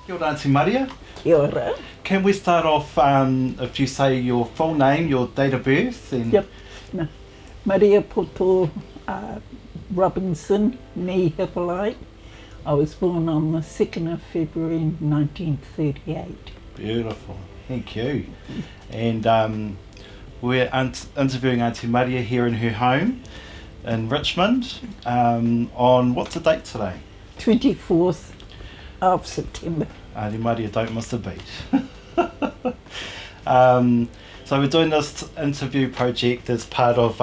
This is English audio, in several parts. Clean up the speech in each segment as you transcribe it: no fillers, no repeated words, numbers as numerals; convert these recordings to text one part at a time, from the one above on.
Kia ora, Aunty Maria. Kia ora. Can we start off if you say your full name, your date of birth? And Yep. No. Maria Poto Robinson, nee Hippolyte. I was born on the 2nd of February 1938. Beautiful, thank you. And we're interviewing Aunty Maria here in her home in Richmond on, what's the date today? 24th of September. Aunty Maria, don't miss a beat. So we're doing this interview project as part of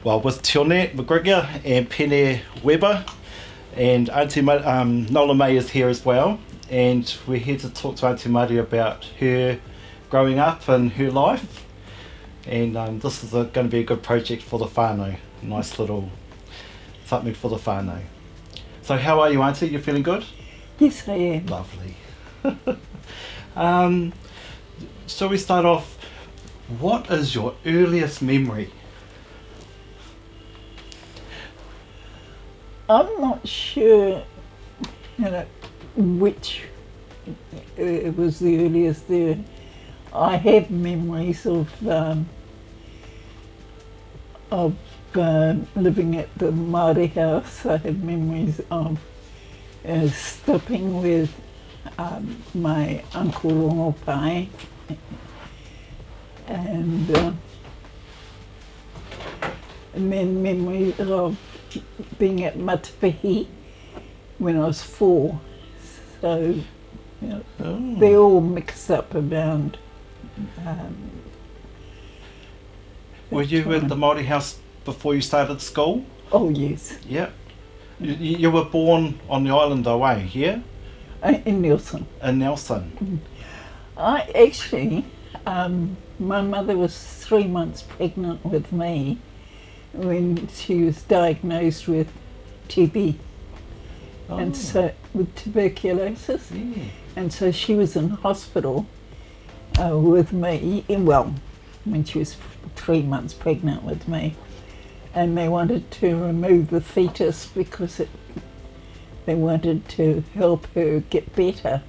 with Tione McGregor and Pene Weber, and Aunty Nola May is here as well, and we're here to talk to Aunty Maria about her growing up and her life, and this is going to be a good project for the whānau, nice little something for the whānau. So how are you, Auntie? You feeling good? Yes, I am. Lovely. Shall we start off, what is your earliest memory? I'm not sure, which was the earliest there. I have memories of living at the Māori house. I have memories of stopping with my uncle Rongopai, and then memories of being at Matapihi when I was 4. So they all mix up around. Were you in the Māori house before you started school? Oh yes. Yeah. You were born on the island away, yeah? In Nelson. In Nelson. I actually, my mother was 3 months pregnant with me when she was diagnosed with TB, and so with tuberculosis, and so she was in hospital with me. When she was 3 months pregnant with me, and they wanted to remove the fetus because they wanted to help her get better,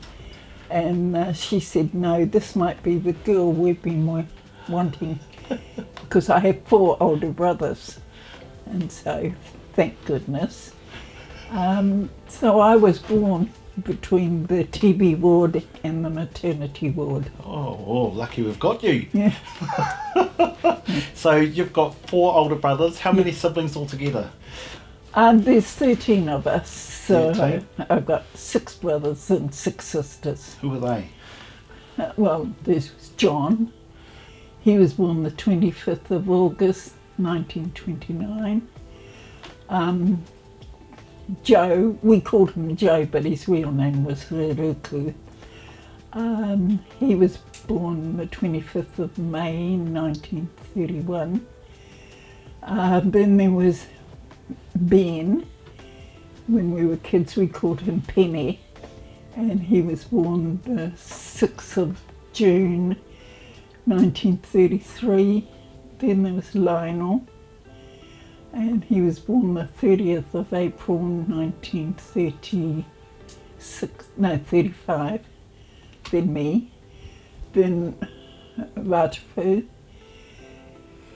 and she said, no, this might be the girl we've been wanting, because I have 4 older brothers, and so thank goodness. So I was born between the TB ward and the maternity ward. Oh, lucky we've got you. Yeah. So you've got 4 older brothers. How many siblings altogether? There's 13 of us, so 13? I've got 6 brothers and 6 sisters. Who are they? There's John. He was born the 25th of August 1929. Joe, we called him Joe, but his real name was Reruku. He was born the 25th of May 1931. Then there was Ben. When we were kids we called him Penny, and he was born the 6th of June 1933. Then there was Lionel, and he was born the 30th of April 1935. Then me. Then Ratapu.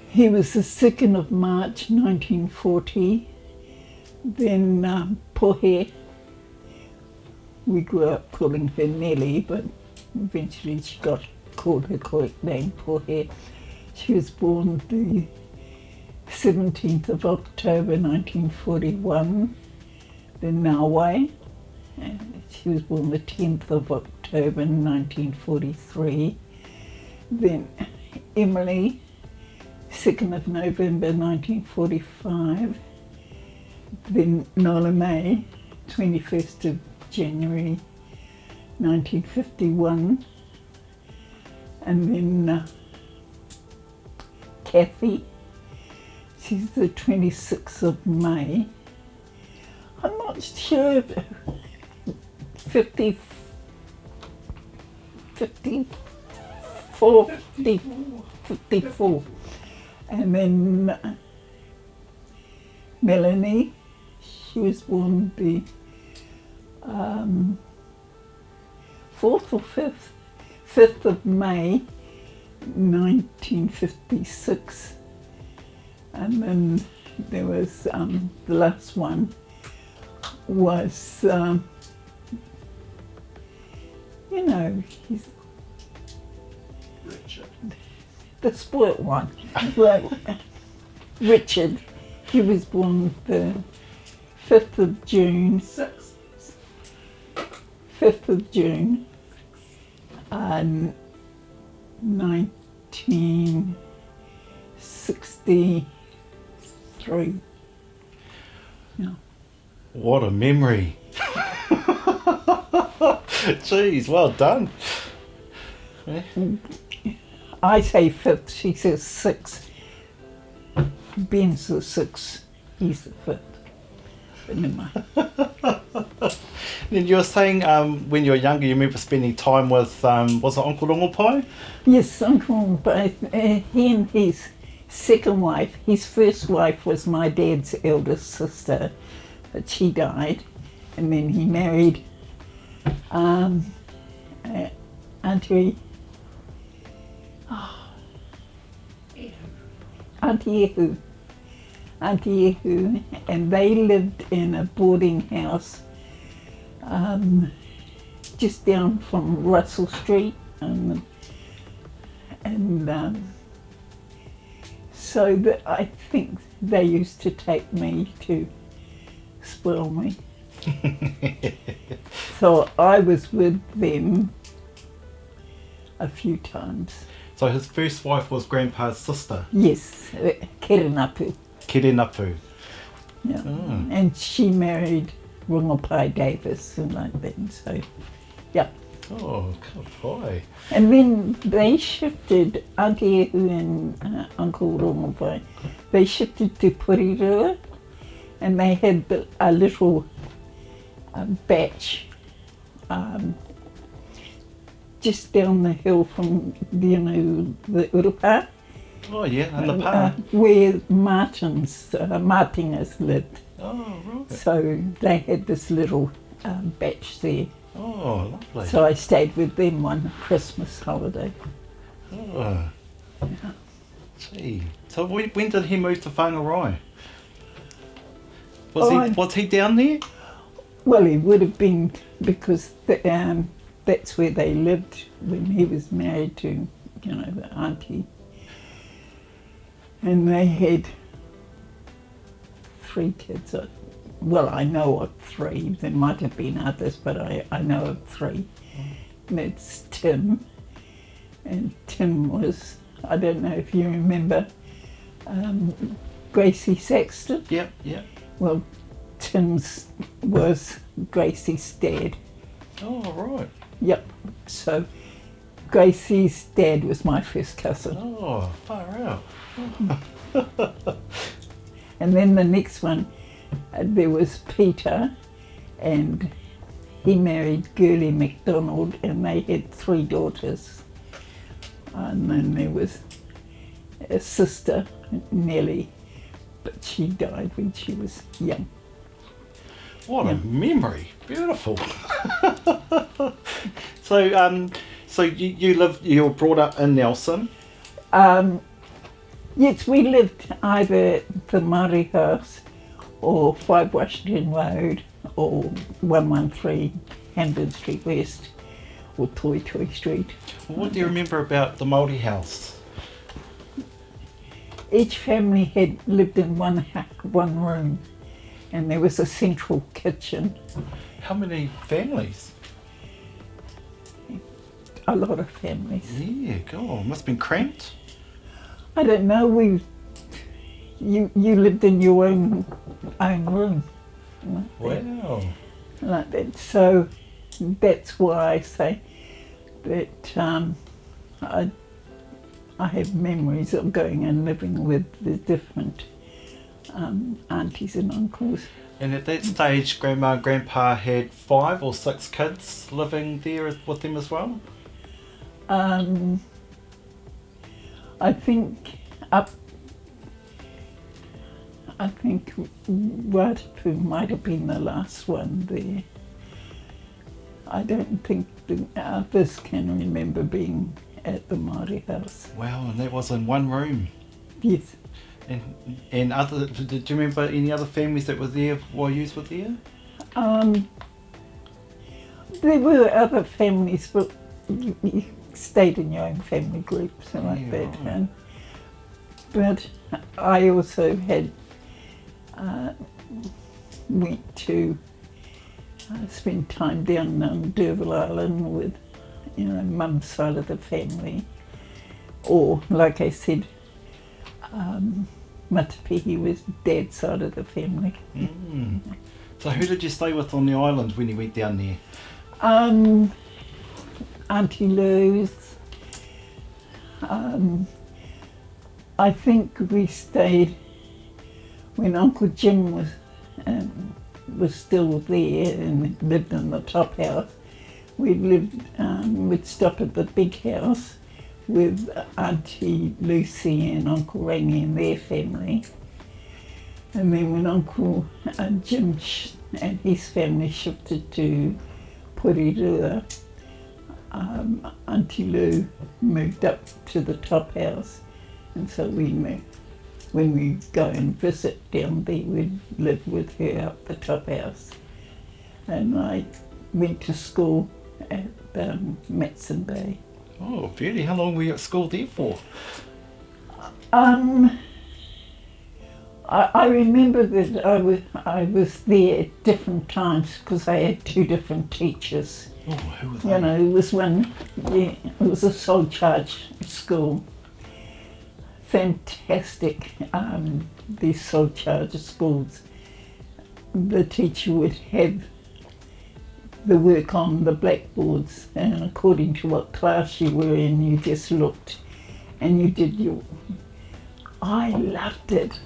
He was the 2nd of March 1940. Then Pohe. We grew up calling her Nellie, but eventually she got called her correct name, Pohe. She was born the 17th of October 1941. Then Nawe, and she was born the 10th of October 1943. Then Emily, 2nd of November 1945. Then Nola May, 21st of January 1951. And then Kathy, she's the 26th of May. I'm not sure, 54. And then Melanie, she was born the 4th or 5th, 5th of May 1956, and then there was the last one was he's Richard. the spoilt one. Well, Richard, he was born the 5th of June, 5th of June, 1963. Yeah. What a memory. Jeez, well done. I say 5th, she says 6th. Ben's the 6th, he's the 5th. But never mind. Then you were saying when you were younger you remember spending time with, was it Uncle Rongopai? Yes, Uncle, but he and his second wife, his first wife was my dad's eldest sister, but she died, and then he married Aunty Ehu, and they lived in a boarding house just down from Russell Street, and so that I think they used to take me to spoil me. So I was with them a few times. So his first wife was Grandpa's sister? Yes, Kērenapu. Kērenapu. Yeah. And she married Rongopai Davis and like that, so yeah. Oh, good boy. And then they shifted, Aunty Ehu and Uncle Rongopai, they shifted to Kōrero, and they had a little batch just down the hill from, the Urupa, Oh yeah, and the park. where Martinez lived. Oh, right. So they had this little batch there. Oh, lovely. So I stayed with them one Christmas holiday. Oh. Gee. So when did he move to Whangarai? Was he down there? Well, he would have been, because that's where they lived when he was married to, the auntie. And they had 3 kids. Well, I know of 3. There might have been others, but I know of 3. And that's Tim. And Tim was, I don't know if you remember, Gracie Saxton. Yep. Well, Tim's was Gracie's dad. Oh, right. Yep. So Gracie's dad was my first cousin. Oh, far out. And then the next one, there was Peter, and he married Gurley MacDonald, and they had 3 daughters. And then there was a sister, Nellie, but she died when she was young. What a memory! Beautiful. So you were brought up in Nelson. Yes, we lived either the Māori House or 5 Washington Road or 113 Hamden Street West or Toi Street. What do you remember about the Māori house? Each family had lived in one room, and there was a central kitchen. How many families? A lot of families. Yeah, God, must have been cramped. I don't know. You lived in your own room. Wow. Like that. So that's why I say that I have memories of going and living with the different aunties and uncles. And at that stage, Grandma and Grandpa had 5 or 6 kids living there with them as well? I think Ratapu might have been the last one there. I don't think the others can remember being at the Māori house. Wow, and that was in one room. Yes. And other, did you remember any other families that were there while you were there? There were other families, but you stayed in your own family groups and like that. Right. And, but I also had went to spend time down on D'Urville Island with, mum's side of the family, or like I said, Matapihi was dad's side of the family. Mm. So who did you stay with on the island when you went down there? Aunty Lou's. I think we stayed when Uncle Jim was still there and lived in the top house. We'd stop at the big house with Auntie Lucy and Uncle Rainey and their family. And then when Uncle Jim and his family shifted to Kōrero, Auntie Lou moved up to the top house, and so when we go and visit down there, we'd live with her up the top house. And I went to school at Matson Bay. Oh, really? How long were you at school there for? I remember that I was there at different times because I had two different teachers. Oh, who was that? It was it was a sole charge school. Fantastic, these sole charge schools. The teacher would have the work on the blackboards, and according to what class you were in, you just looked and you did your... I loved it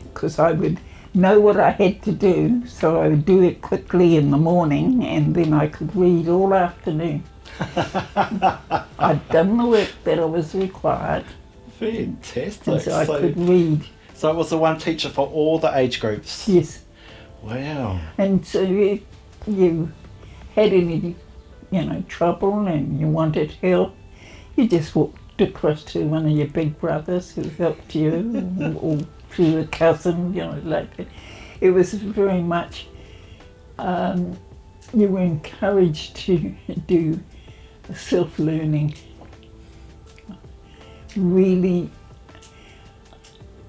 because I would know what I had to do, so I would do it quickly in the morning and then I could read all afternoon. I'd done the work that I was required. Fantastic. And so I could read. So it was the one teacher for all the age groups? Yes. Wow. And so if you had any, trouble and you wanted help, you just walked across to one of your big brothers who helped you, or through a cousin, like that. It was very much, you were encouraged to do self-learning. Really,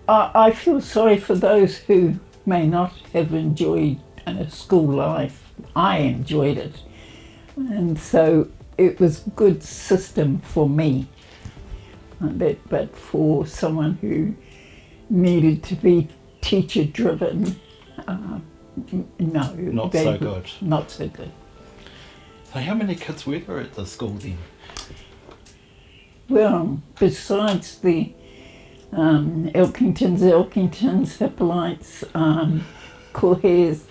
I feel sorry for those who may not have enjoyed school life. I enjoyed it, and so it was a good system for me. But for someone who needed to be teacher driven, no. Not so good. Not so good. So how many kids were there at the school then? Well, besides the Elkingtons, Hippolytes, Kohers,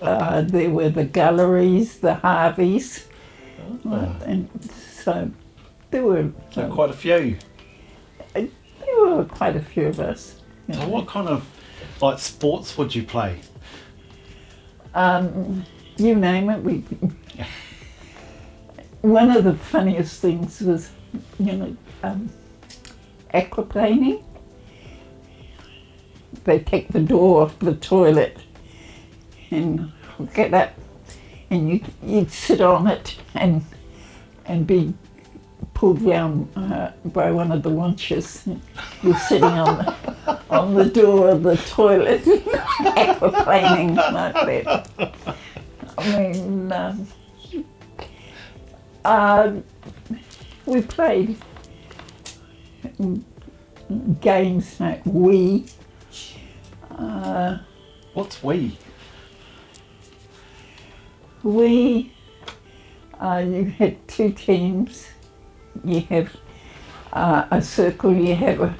there were the Galleries, the Harveys, and so there were... quite a few. There were quite a few of us. So what kind of sports would you play? You name it. One of the funniest things was, aquaplaning. They take the door off the toilet and get up, and you'd sit on it and be pulled round by one of the launches. You're sitting on the door of the toilet, aquaplaning like that. I mean, we played games like Wii. What's Wii? You had two teams. You have a circle, you have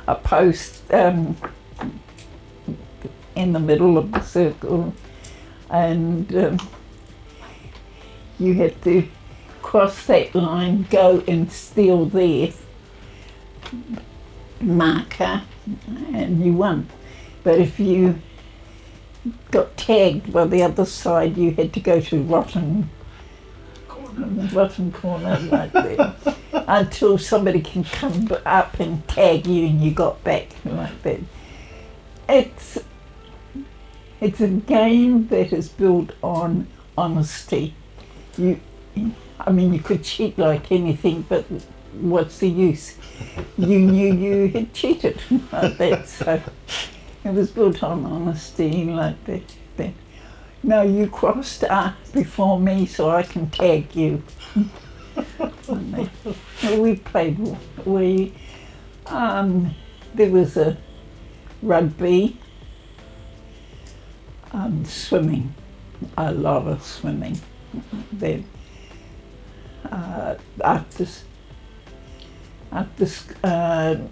a post in the middle of the circle, and you have to cross that line, go and steal their marker, and you won. But if you got tagged by the other side, you had to go to rotten in the bottom corner like that, until somebody can come up and tag you and you got back like that. It's a game that is built on honesty. You could cheat like anything, but what's the use? You knew you had cheated like that, so it was built on honesty like that. No, you crossed before me, so I can tag you. We played. There was a rugby, swimming, a lot of swimming. Then after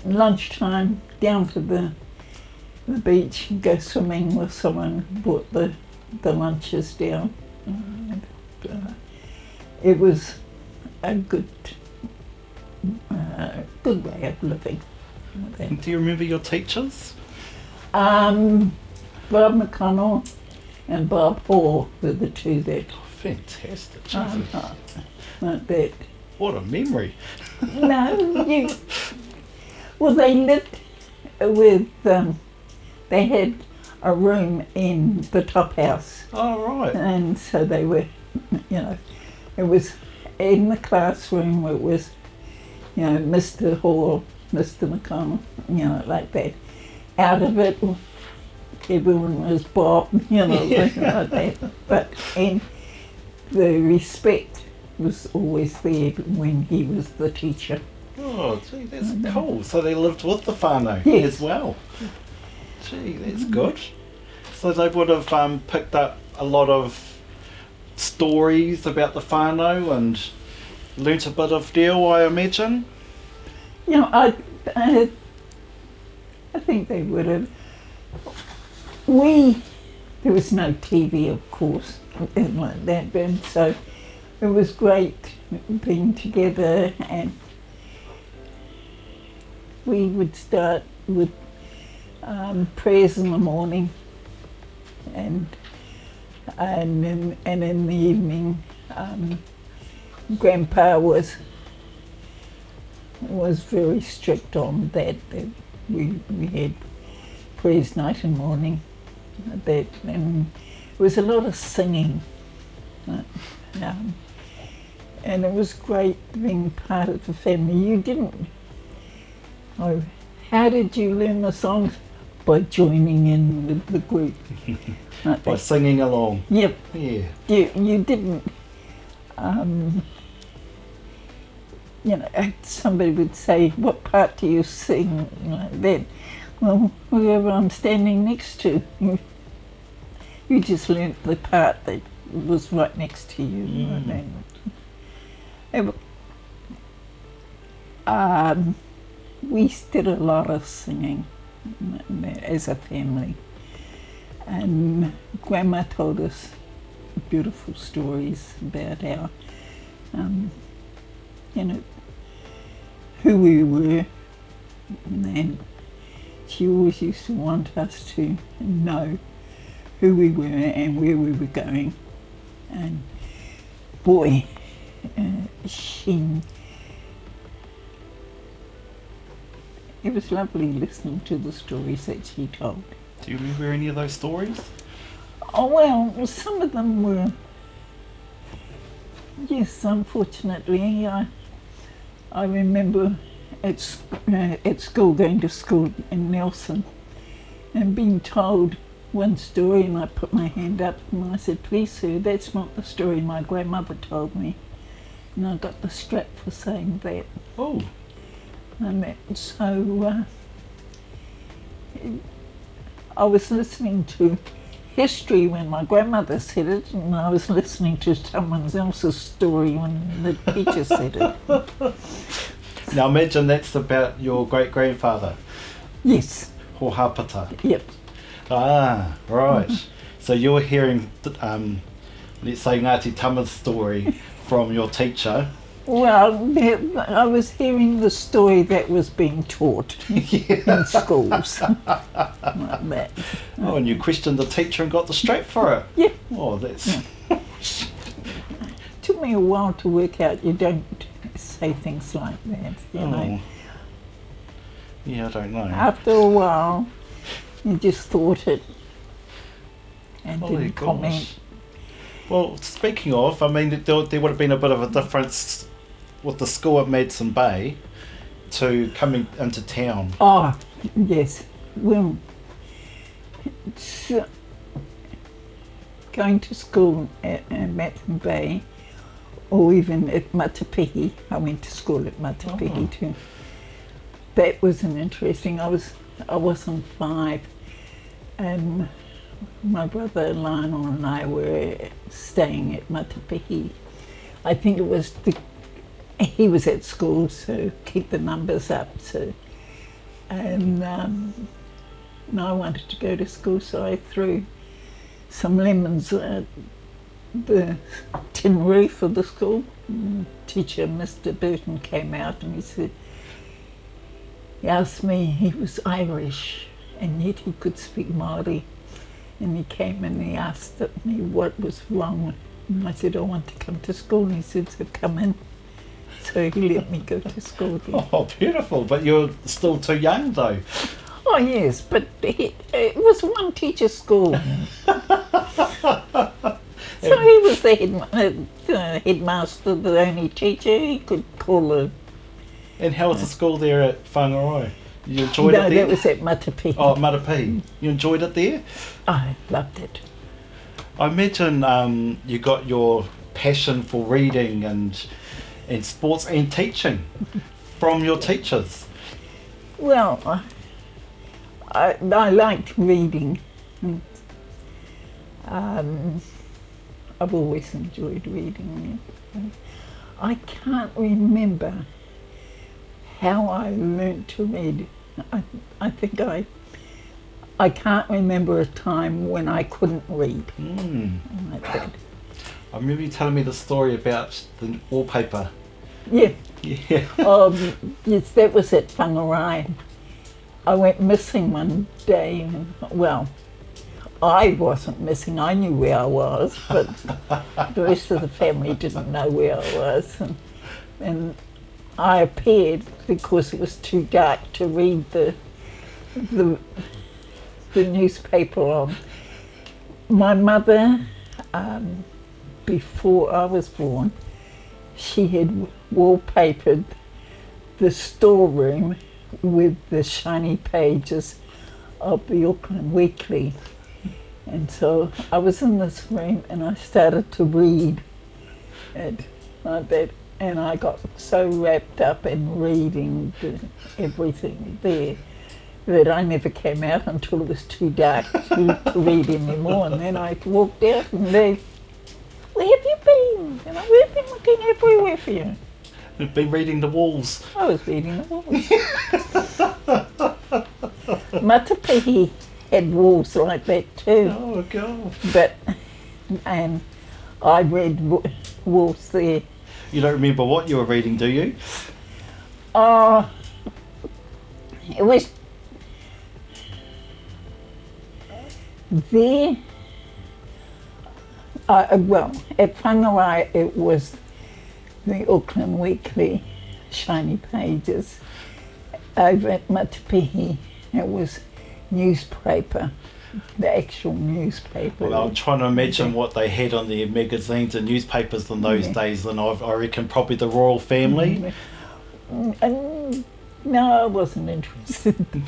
lunchtime, down to the beach and go swimming with someone, brought the lunches down. It was a good way of living. Do you remember your teachers? Bob McConnell and Bob Hall were the two that. Oh, fantastic. Like that. What a memory. No, they lived with, they had a room in the top house. Oh, right. And so they were, it was in the classroom, it was, Mr. Hall, Mr. McConnell, like that. Out of it, everyone was Bob, like that. But the respect was always there when he was the teacher. Oh, gee, that's cool. So they lived with the whānau as well. Gee, that's good. So they would have picked up a lot of stories about the whānau and learnt a bit of reo, I imagine. I think they would have. There was no TV, of course, and like that, and so it was great being together, and we would start with prayers in the morning, and in the evening, Grandpa was very strict on that. We had prayers night and morning. That, and there was a lot of singing, and it was great being part of the family. How did you learn the songs? By joining in with the group. By singing along. Yep. Yeah. You didn't, somebody would say, what part do you sing? Like that. Well, whoever I'm standing next to, you just learnt the part that was right next to you. We did a lot of singing as a family, and Grandma told us beautiful stories about our, who we were, and she always used to want us to know who we were and where we were going. And boy, it was lovely listening to the stories that she told. Do you remember any of those stories? Oh, well, some of them were, yes, unfortunately. I remember at school, going to school in Nelson, and being told one story, and I put my hand up and I said, please sir, that's not the story my grandmother told me. And I got the strap for saying that. Oh. And so I was listening to history when my grandmother said it, and I was listening to someone else's story when the teacher said it. Now imagine that's about your great-grandfather. Yes. Hōhapata. Yep. Ah, right. So you're hearing, let's say, Ngāti Tama's story from your teacher. Well, I was hearing the story that was being taught in schools. Like that. Oh, and you questioned the teacher and got the strap for it. Yeah. Oh, that's... Took me a while to work out you don't say things like that, you know. Yeah, I don't know. After a while, you just thought it and didn't comment. Well, speaking of, I mean, there would have been a bit of a difference with the school at Madison Bay to coming into town. Oh, yes. Well, so going to school at Madison Bay, or even at Mātātara. I went to school at Mātātara too. That was an interesting. I wasn't 5, and my brother Lionel and I were staying at Mātātara. I think it was he was at school, so keep the numbers up. So, and I wanted to go to school, so I threw some lemons at the tin roof of the school. Teacher, Mr. Burton, came out and he said, he asked me, he was Irish and yet he could speak Māori, and he came and he asked me what was wrong, and I said, I want to come to school, and he said, so come in. So he let me go to school then. Oh, beautiful, but you're still too young though. Oh yes, but it was one teacher school. So he was the headmaster, the only teacher. He could call her. And how was the school there at Whangaroi? You enjoyed it there? No, that was at Mātātara. Oh, Mātātara. You enjoyed it there? I loved it. I imagine you got your passion for reading and sports and teaching from your teachers. Well, I liked reading. I've always enjoyed reading. I can't remember how I learnt to read. I think I can't remember a time when I couldn't read. Like that. I remember you telling me the story about the wallpaper. Yeah. Yeah. Yes, that was at Whangarai. I went missing one day, and, well, I wasn't missing, I knew where I was, but the rest of the family didn't know where I was. And I appeared because it was too dark to read the newspaper on. My mother, before I was born, she had wallpapered the storeroom with the shiny pages of the Auckland Weekly. And so I was in this room and I started to read it like that, and I got so wrapped up in reading everything there that I never came out until it was too dark to read anymore. And then I walked out and they, where have you been? And we've been looking everywhere for you. You've been reading the walls. I was reading the walls. Mātātara had walls like that too. Oh God. And I read walls there. You don't remember what you were reading, do you? It was there. Well, at Whangarai it was the Auckland Weekly, shiny pages. Over at Mātātara it was newspaper, the actual newspaper. Well, I'm trying to imagine what they had on their magazines and newspapers in those days, and I reckon probably the royal family. And no, I wasn't interested in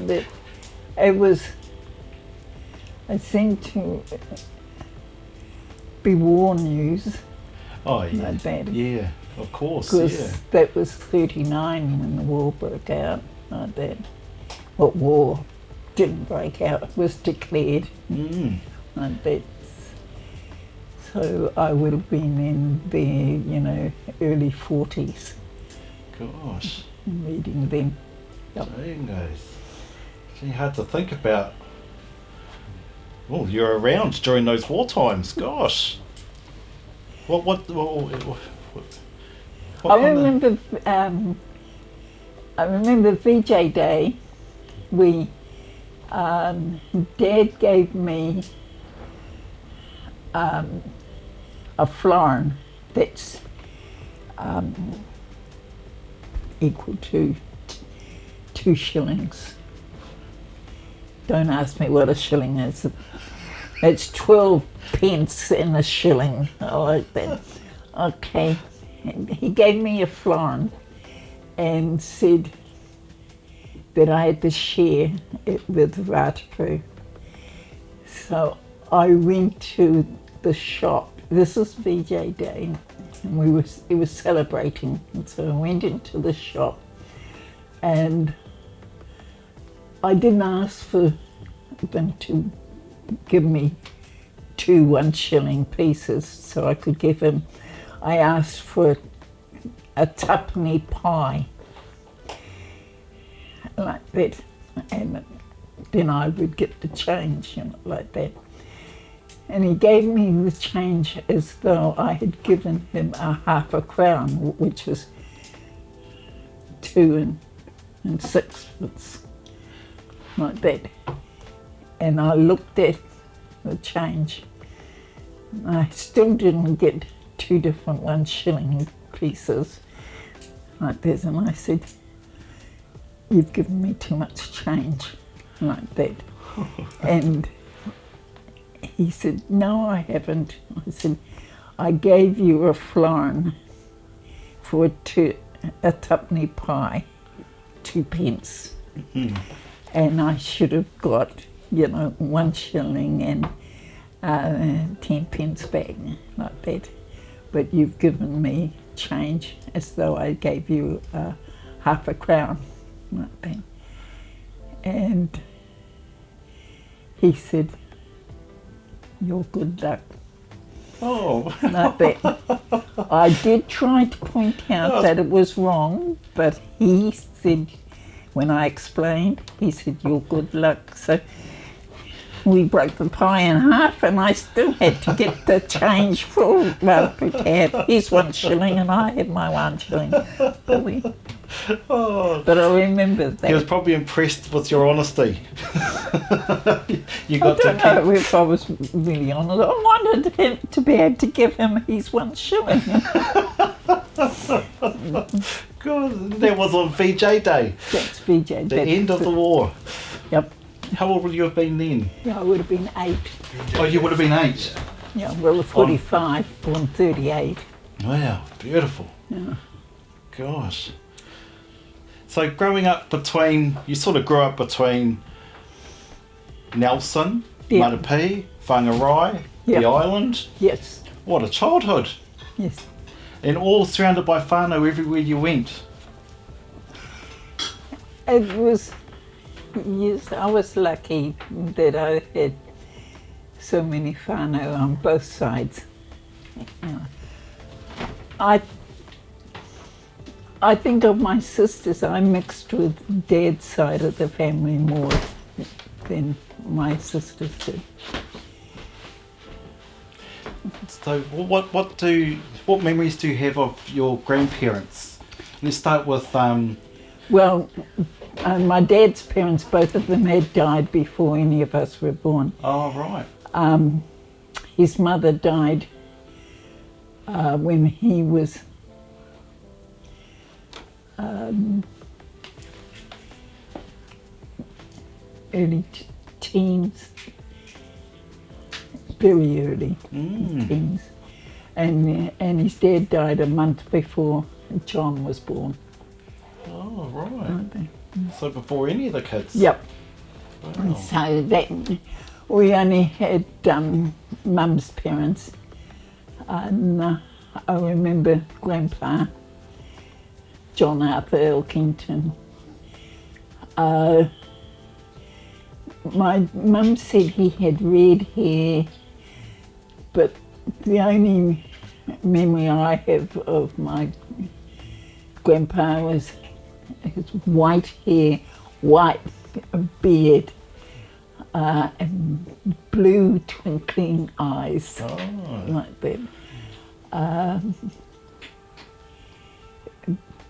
that. It was, I seemed to be war news. Oh yeah, like that. Yeah, of course. Because that was 39 when the war broke out, like that. Well, war didn't break out, it was declared, like that. So I would have been in the, early 40s. Gosh. Reading them. Yep. Jingoes. Gee, hard to think about. Well, you're around during those war times. Gosh. What I remember VJ Day. We Dad gave me a florin that's equal to 2 shillings. Don't ask me what a shilling is. It's 12 pence in a shilling. I like that. Okay. And he gave me a florin and said that I had to share it with Rātapu. So I went to the shop. This is VJ Day, and it was celebrating. And so I went into the shop, and I didn't ask for them to give me 2 1-shilling pieces so I could give him. I asked for a tuppenny pie, like that, and then I would get the change, like that. And he gave me the change as though I had given him a half a crown, which was 2 and 6pence. Like that. And I looked at the change. I still didn't get 2 different 1-shilling pieces like this, and I said, "You've given me too much change," like that. And he said, "No, I haven't." I said, "I gave you a florin for a tuppenny pie, 2 pence. Mm-hmm. And I should have got, 1 shilling and 10 pence back," like that. "But you've given me change as though I gave you half a crown," like that. And he said, "Your good luck." Oh. Like that. I did try to point out that it was wrong, but he said, when I explained, he said, "Your good luck." So we broke the pie in half, and I still had to get the change for Rātapu to have his 1 shilling, and I had my 1 shilling. But I remember that. He was probably impressed with your honesty. You got I don't know if I was really honest. I wanted him to be able to give him his 1 shilling. God, that was on VJ Day. That's VJ Day. The end of the war. Yep. How old would you have been then? Yeah, I would have been 8. Oh, you would have been 8? Yeah, well, 45, born 38. Wow, beautiful. Yeah. Gosh. So growing up you sort of grew up between Nelson, Yeah. Marapi, Whangarai, Yeah. the island. Yes, What a childhood. yes. And all surrounded by whānau everywhere you went. It was, yes, I was lucky that I had so many whānau on both sides. I think of my sisters, I mixed with Dad's side of the family more than my sisters did. So what memories do you have of your grandparents? Let's start with Well, my dad's parents, both of them had died before any of us were born. Oh, right. His mother died when he was early teens, very early teens, and his dad died a month before John was born. Oh, right. So before any of the kids? Yep. Wow. So that we only had Mum's parents, and I remember Grandpa, John Arthur Elkington. My mum said he had red hair, but the only memory I have of my grandpa was his white hair, white beard, and blue twinkling eyes, like that.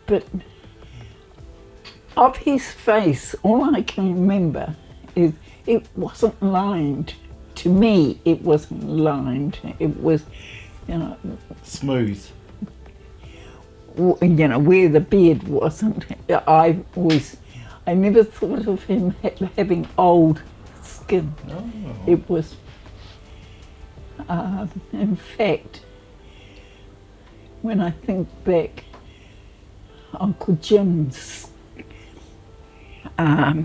But of his face, all I can remember is it wasn't lined. To me, it wasn't lined. It was you know, Smooth. Where the beard wasn't. I never thought of him having old skin. Oh. It was, in fact, when I think back, Uncle Jim's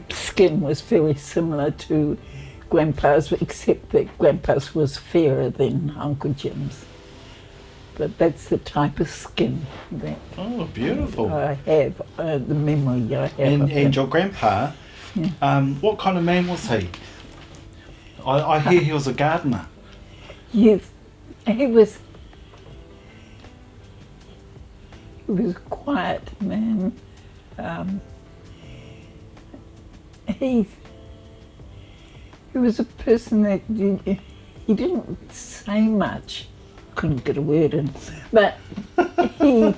skin was very similar to Grandpa's, except that Grandpa's was fairer than Uncle Jim's. But that's the type of skin that Beautiful. I have, the memory I have. And your grandpa, what kind of man was he? I hear he was a gardener. Yes, he was a quiet man. He was a person that he didn't say much, couldn't get a word in, but he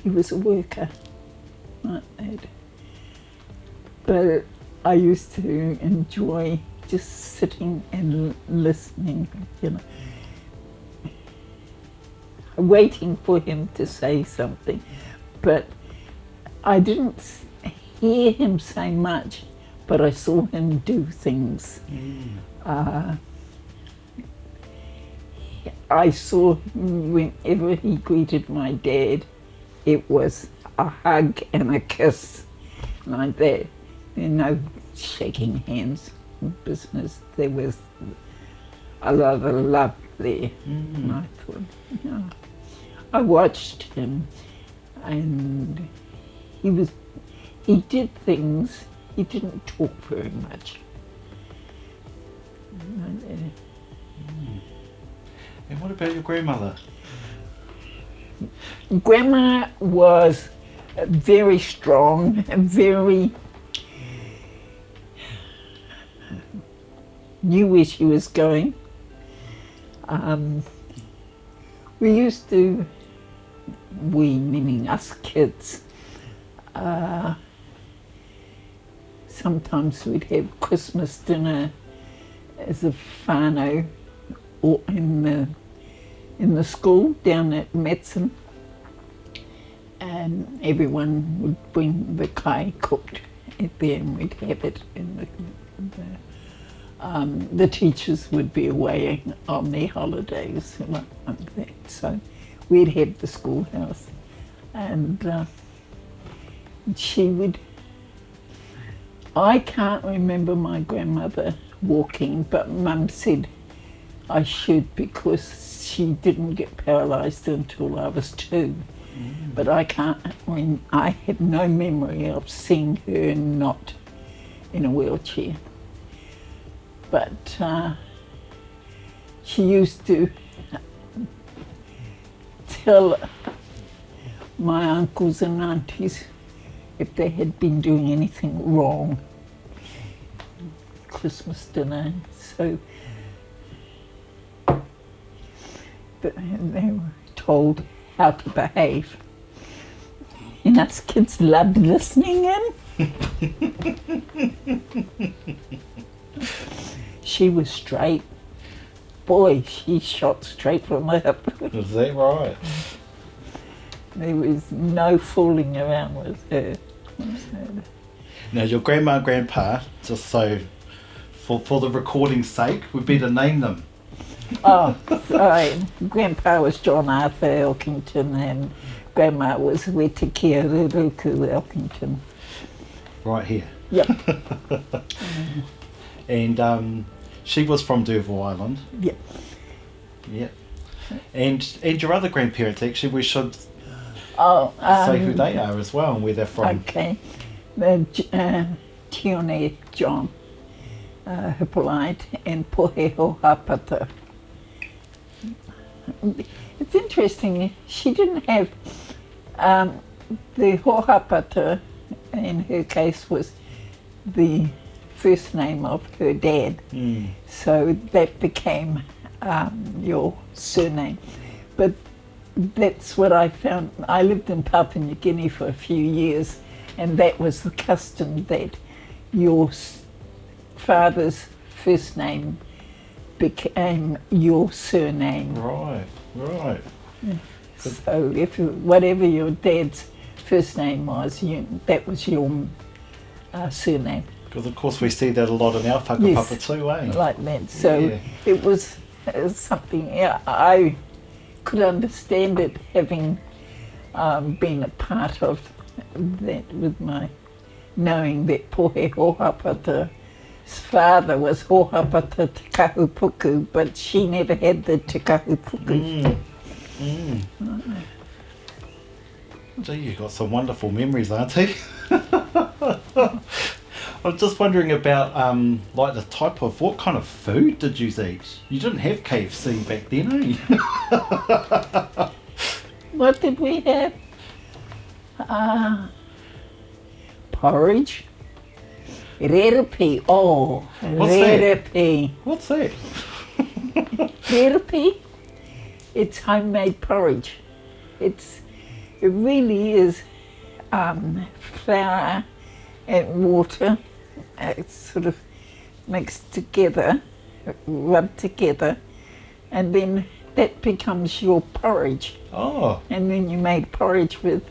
was a worker like that. But I used to enjoy just sitting and listening, waiting for him to say something. But I didn't hear him say much, but I saw him do things. I saw whenever he greeted my dad, it was a hug and a kiss, like that. No shaking hands business. There was a lot of love there. And I thought, I watched him, and he did things. He didn't talk very much. And what about your grandmother? Grandma was very strong, very knew where she was going. We used to, meaning us kids, sometimes we'd have Christmas dinner as a whānau or in the school down at Matson, and everyone would bring the kai cooked at there, and we'd have it in the teachers would be away on their holidays like that, so we'd have the schoolhouse, and she would. I can't remember my grandmother walking, but Mum said I should, because she didn't get paralysed until I was 2. But I have no memory of seeing her not in a wheelchair. But she used to tell my uncles and aunties if they had been doing anything wrong. Christmas dinner, so they were told how to behave. And us kids loved listening in. She was straight. Boy, she shot straight from the hip. Is that right? There was no fooling around with her. Now, your grandma and grandpa, just so for the recording's sake, we better name them. Oh, sorry. Grandpa was John Arthur Elkington, and Grandma was Wetikia Ruruku Elkington. Right here. Yep. And she was from D'Urville Island. Yep. Yep. And your other grandparents, actually, we should say who they are as well and where they're from. Okay. Tione John Hippolyte and Poheho Hapata. It's interesting, she didn't have, the Hohapata in her case was the first name of her dad. So that became your surname. But that's what I found. I lived in Papua New Guinea for a few years, and that was the custom, that your father's first name became your surname. Right, right. So whatever your dad's first name was, that was your surname. Because of course we see that a lot in our whakapapa too, eh? Like that. So it was something I could understand it, having been a part of that with my knowing that Pohe Hōhapata's father was Hōhapata Te Kahupuku, but she never had the Te Kahupuku. Gee, you've got some wonderful memories, Auntie. I'm just wondering about like the type of, what kind of food did you eat? You didn't have KFC back then, eh? What did we have? Porridge. Rerepi. Oh, What's rerepi. What's that? Rerepi? It's homemade porridge. It really is flour and water. It's sort of mixed together, rubbed together, and then that becomes your porridge. Oh. And then you made porridge with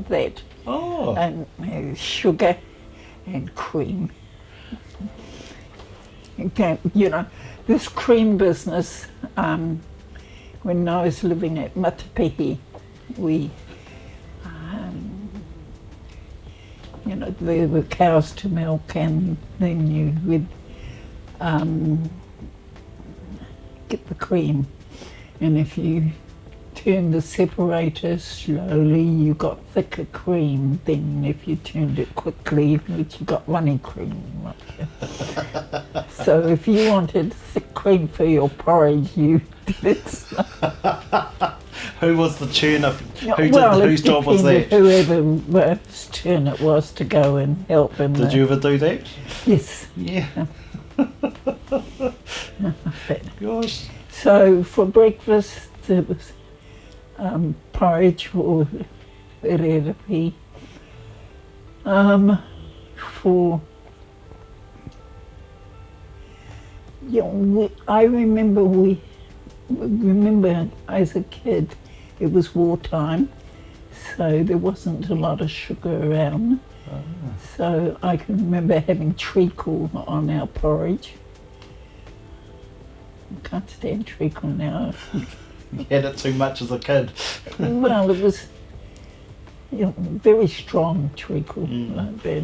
that. Oh. And sugar and cream. Okay, you know, this cream business, when I was living at Matapihi, we, you know, there were cows to milk, and then you would get the cream. And if you turned the separator slowly, you got thicker cream. Then if you turned it quickly, you got runny cream. So if you wanted thick cream for your porridge, you did it. Who was the turner? Whose It job was that? whoever's turn it was to go and help him. Did you ever do that? Yes. Yeah. Gosh. So for breakfast there was porridge or rerepi. I remember as a kid it was wartime, so there wasn't a lot of sugar around. So I can remember having treacle on our porridge. I can't stand treacle now. You had it too much as a kid. Well, it was very strong treacle like that.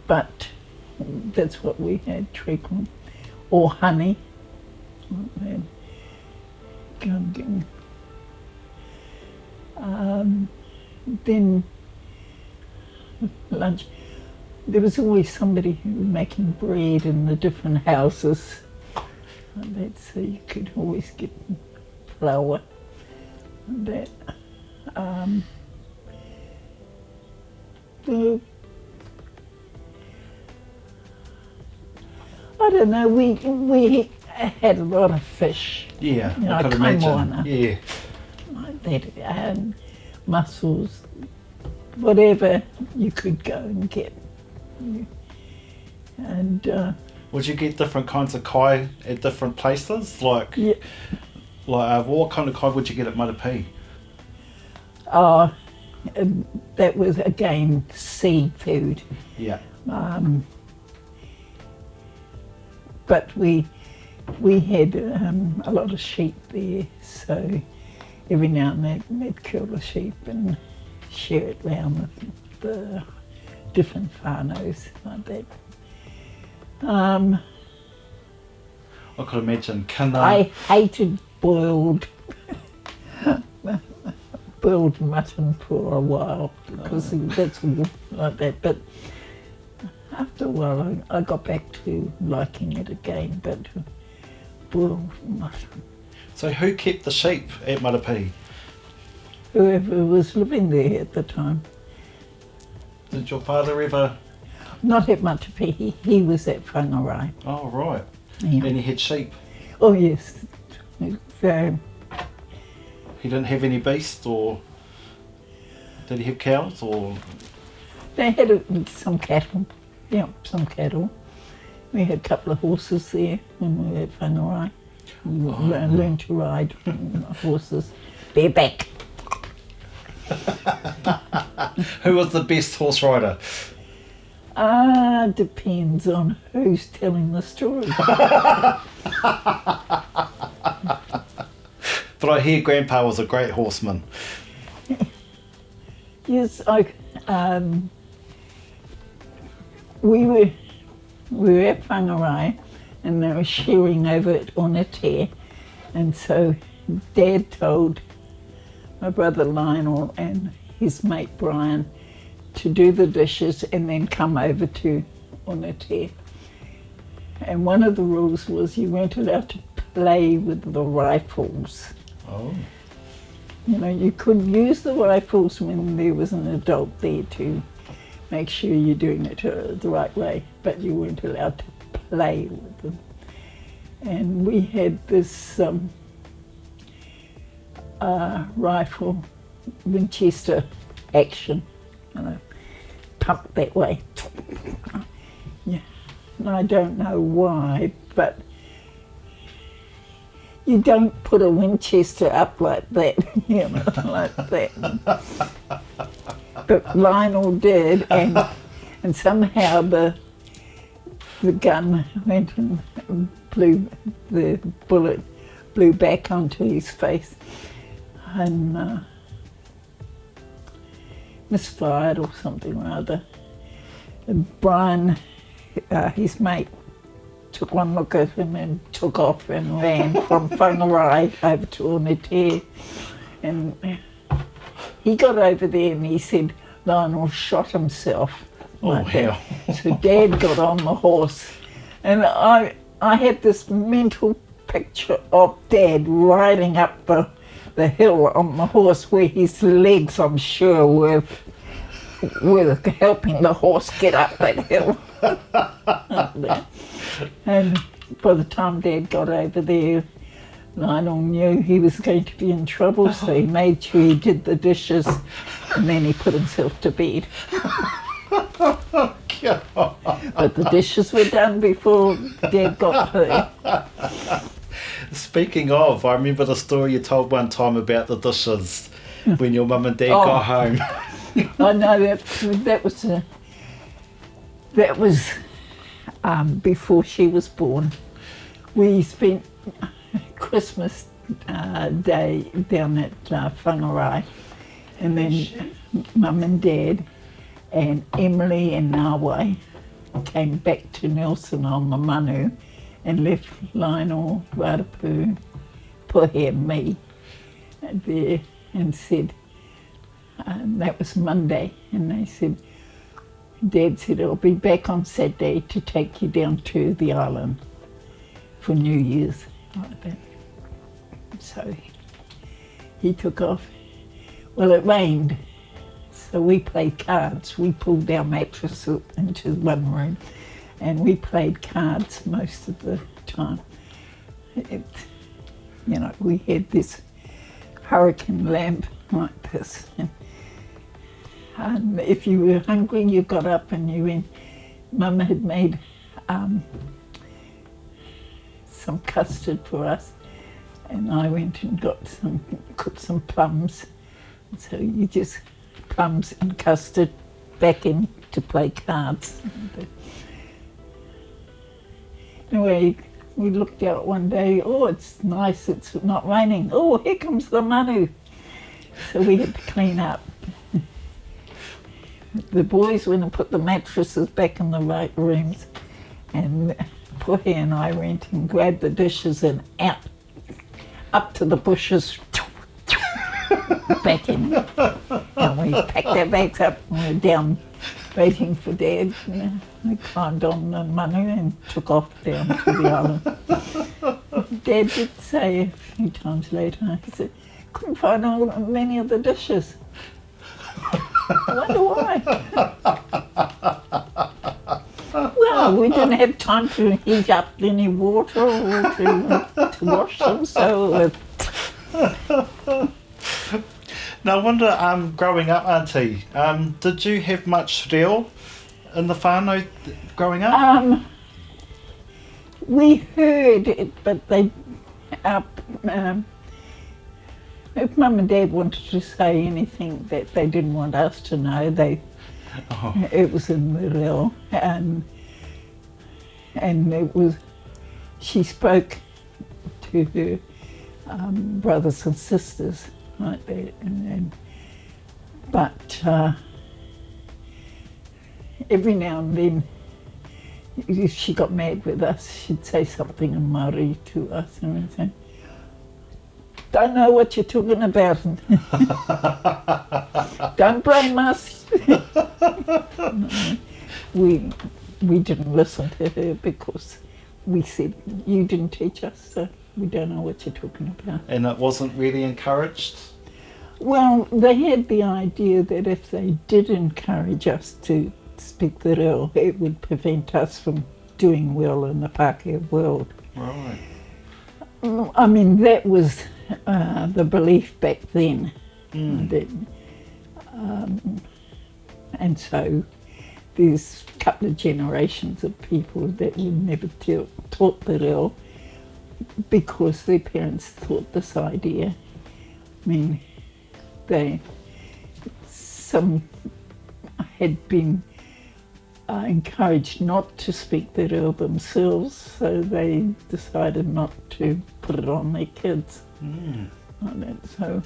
But that's what we had, treacle. Or honey. Like that. Then lunch. There was always somebody who was making bread in the different houses. Like that, so you could always get flour and that. I don't know, we had a lot of fish. Yeah, you know, I could imagine. Kaumātua, Yeah. like that, and mussels, whatever you could go and get. And would you get different kinds of kai at different places? Like what kind of kai would you get at Matapihi? That was again seafood. Yeah. But we had a lot of sheep there, so every now and then we'd kill a sheep and share it round with the different whānaus like that. I could imagine kana. I hated boiled mutton for a while because that's all like that. But after a while, I got back to liking it again. But boiled mutton. So who kept the sheep at Matapihi? Whoever was living there at the time. Did your father ever? Not at Mātātara, he was at Whangarai. Oh, right. Yeah. And he had sheep? Oh, yes. So, he didn't have any beasts, or did he have cows, or? They had some cattle. Yeah, some cattle. We had a couple of horses there when we were at Whangarai. Learn to ride horses bareback. Who was the best horse rider? Depends on who's telling the story. But I hear Grandpa was a great horseman. Yes, we were at Whangarai and they were shearing over at Onatere, and so Dad told my brother Lionel and his mate Brian to do the dishes and then come over to Onatere. And one of the rules was you weren't allowed to play with the rifles. Oh. You know, you could use the rifles when there was an adult there to make sure you're doing it the right way, but you weren't allowed to play with them. And we had this rifle Winchester action, you know, pump that way. Yeah, and I don't know why, but you don't put a Winchester up like that, you know, like that. But Lionel did, and somehow the gun went and the bullet blew back onto his face and misfired or something or other. And Brian, his mate, took one look at him and took off and ran from Whangarai over to Onatere. And he got over there and he said Lionel shot himself. Oh, hell. So Dad got on the horse, and I had this mental picture of Dad riding up the hill on the horse where his legs, I'm sure, were helping the horse get up that hill. And by the time Dad got over there, Lionel knew he was going to be in trouble, so he made sure he did the dishes and then he put himself to bed. But the dishes were done before Dad got there. Speaking of, I remember the story you told one time about the dishes when your mum and dad got home. I know that was before she was born. We spent Christmas Day down at Whangarai, and then Mum and Dad and Emily and Nawai came back to Nelson on the Manu and left Lionel, Rarapu, Puhe and me there, and said, that was Monday, and they said, Dad said, I'll be back on Saturday to take you down to the island for New Year's, like that. So he took off. Well, it rained, so we played cards. We pulled our mattress into one room and we played cards most of the time. We had this hurricane lamp like this. And if you were hungry, you got up and you went. Mum had made some custard for us, and I went and cooked some plums. So you just plums and custard back in to play cards. Anyway, we looked out one day. Oh, it's nice. It's not raining. Oh, here comes the manu. So we had to clean up. The boys went and put the mattresses back in the right rooms, and Puhe and I went and grabbed the dishes and out, up to the bushes, back in. And we packed our bags up and we were down waiting for Dad. We climbed on the manu and took off down to the island. Dad did say a few times later, he said, couldn't find many of the dishes. I wonder why. Well, we didn't have time to heat up any water or to wash them, so... Now, I wonder, growing up, Auntie, did you have much reo in the whānau growing up? We heard it, but they our, if Mum and Dad wanted to say anything that they didn't want us to know, it was in the reo, and it was, she spoke to her brothers and sisters like that, but every now and then, if she got mad with us, she'd say something in Māori to us, and we'd say, "Don't know what you're talking about. Don't blame us." No, we didn't listen to her because we said, "You didn't teach us, so we don't know what you're talking about." And it wasn't really encouraged? Well, they had the idea that if they did encourage us to speak the reo, it would prevent us from doing well in the Pākehā world. Right. I mean, that was the belief back then. That, and so there's a couple of generations of people that were never taught the reo because their parents thought this idea. I mean, some had been encouraged not to speak the reo themselves, so they decided not to put it on their kids. Like that. So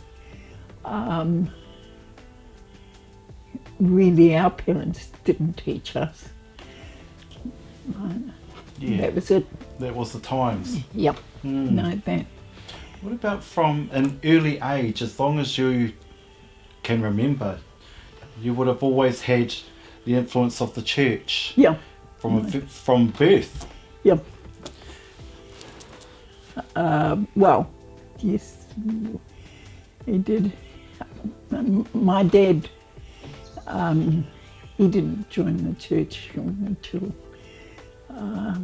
really our parents didn't teach us. Yeah. That was it. That was the times. Yep. No, that. What about from an early age, as long as you can remember, you would have always had the influence of the church? Yeah. From birth? Yep. Well, yes, he did. My dad, he didn't join the church until, I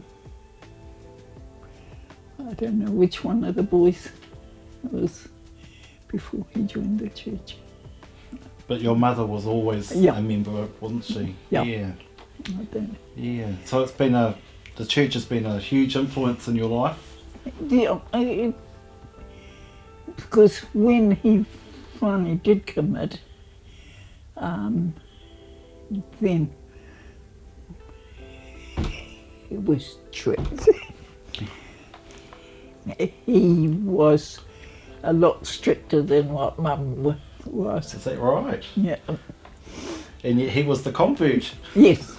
don't know which one of the boys. It was before he joined the church. But your mother was always a member, wasn't she? Yeah. Yeah. I don't. Yeah. So it's been the church has been a huge influence in your life? Yeah, because when he finally did commit, then he was strict. He was a lot stricter than what Mum was. Is that right? Yeah. And yet he was the convert. Yes.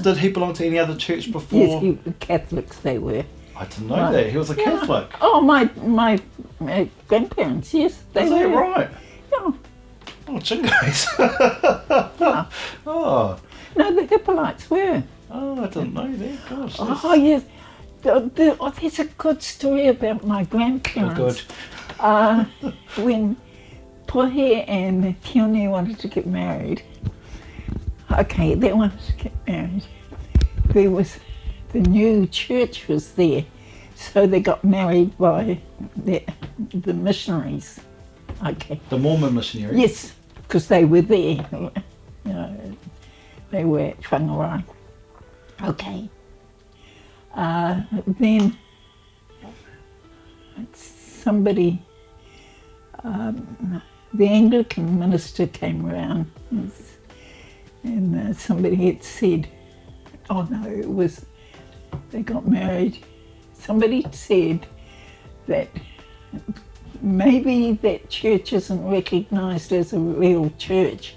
Did he belong to any other church before? Yes, Catholics they were. I didn't know that. He was a Catholic. Oh, my grandparents, yes, they Is were. that right? Yeah. Oh, jingoes. Oh. No, the Hippolytes were. Oh, I didn't know that. Gosh. Oh, yes. There's a good story about my grandparents. Oh, good. When Pohe and Tione wanted to get married, they wanted to get married. There was, the new church was there, so they got married by the missionaries. Okay. The Mormon missionaries? Yes, because they were there. They were at Whangarai. Okay. Then somebody, the Anglican minister came around and somebody had said, they got married. Somebody said that maybe that church isn't recognised as a real church,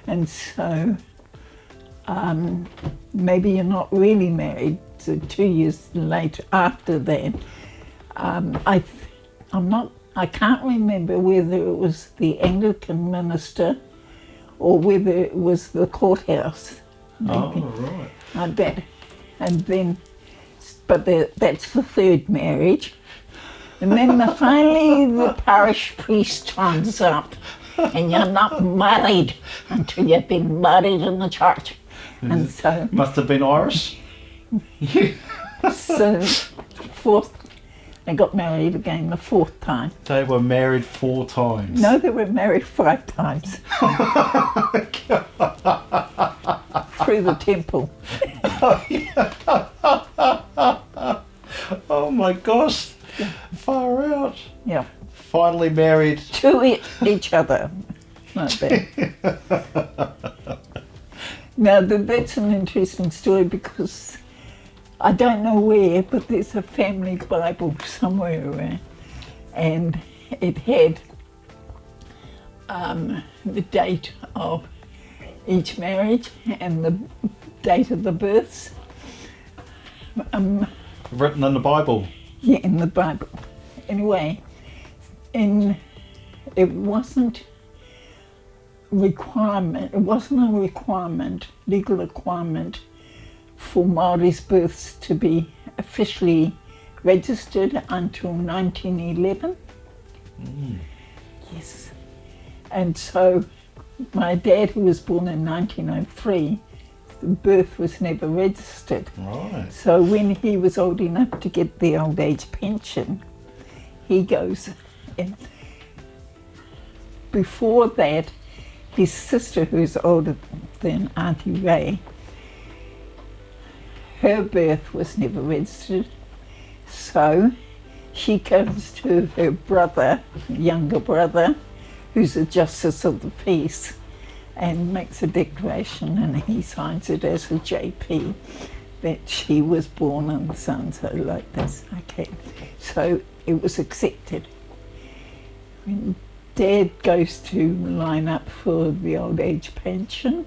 and so maybe you're not really married. So 2 years later, after that, I can't remember whether it was the Anglican minister or whether it was the courthouse. Maybe. Oh, right. I bet. And then, but that's the third marriage. And then finally the parish priest turns up, and you're not married until you've been married in the church. And so must have been Irish. So they got married again the fourth time. They were married 4 times. No, they were married 5 times. Through the temple. Oh my gosh. Far out. Yeah. Finally married. To each other. Like that. Now, that's an interesting story because I don't know where, but there's a family Bible somewhere around, and it had the date of each marriage and the date of the births. Written in the Bible. Yeah, in the Bible. Anyway, it wasn't a requirement, legal requirement for Māori's births to be officially registered until 1911. Yes. And so my dad, who was born in 1903, the birth was never registered. Right. So when he was old enough to get the old age pension, he goes in. Before that, his sister, who's older than Aunty Ray, her birth was never registered. So she goes to her brother, younger brother, who's a justice of the peace, and makes a declaration, and he signs it as a JP that she was born on so-and-so like this. Okay, so it was accepted. When Dad goes to line up for the old age pension,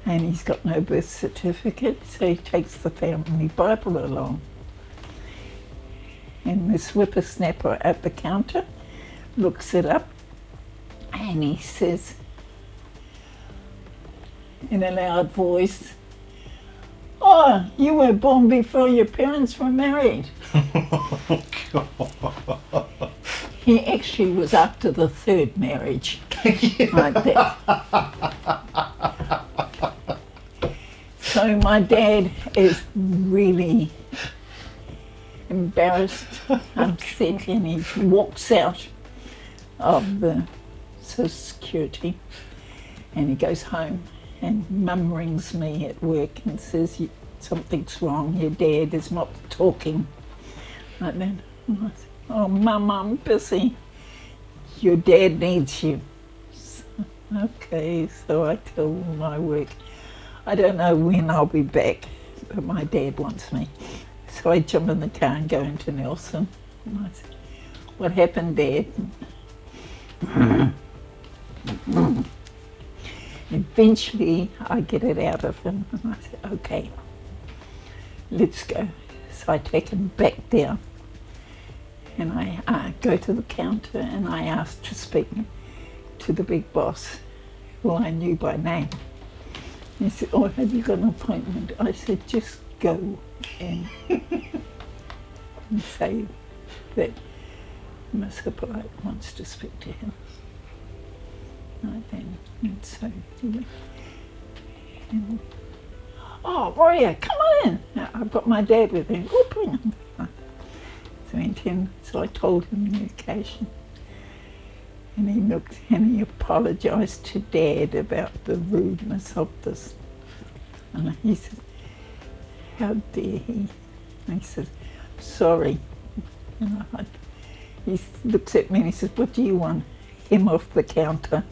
and he's got no birth certificate, so he takes the family Bible along. And this whippersnapper at the counter looks it up, and he says in a loud voice, "Oh, you were born before your parents were married." He actually was after the third marriage, like that. So my dad is really embarrassed, upset, and he walks out of the Social Security and he goes home, and Mum rings me at work and says, "Something's wrong, your dad is not talking." Like that. And I said, "Oh, Mum, I'm busy. Your dad needs you." Okay, so I tell my work, "I don't know when I'll be back, but my dad wants me." So I jump in the car and go into Nelson. And I said, "What happened, Dad?" Eventually I get it out of him, and I said, "Okay, let's go." So I take him back down, and I go to the counter, and I ask to speak to the big boss, who I knew by name. He said, "Oh, have you got an appointment?" I said, "Just go and say that Miss Hippolyte wants to speak to him." Right then, and so he went, and, "Oh, Maria, come on in. I've got my dad with me." "Oh, bring him." So he went in, so I told him the occasion. And he looked and he apologised to Dad about the rudeness of this. And he said, "How dare he?" And he said, "Sorry." And he looks at me and he says, "What do you want?" "Him off the counter.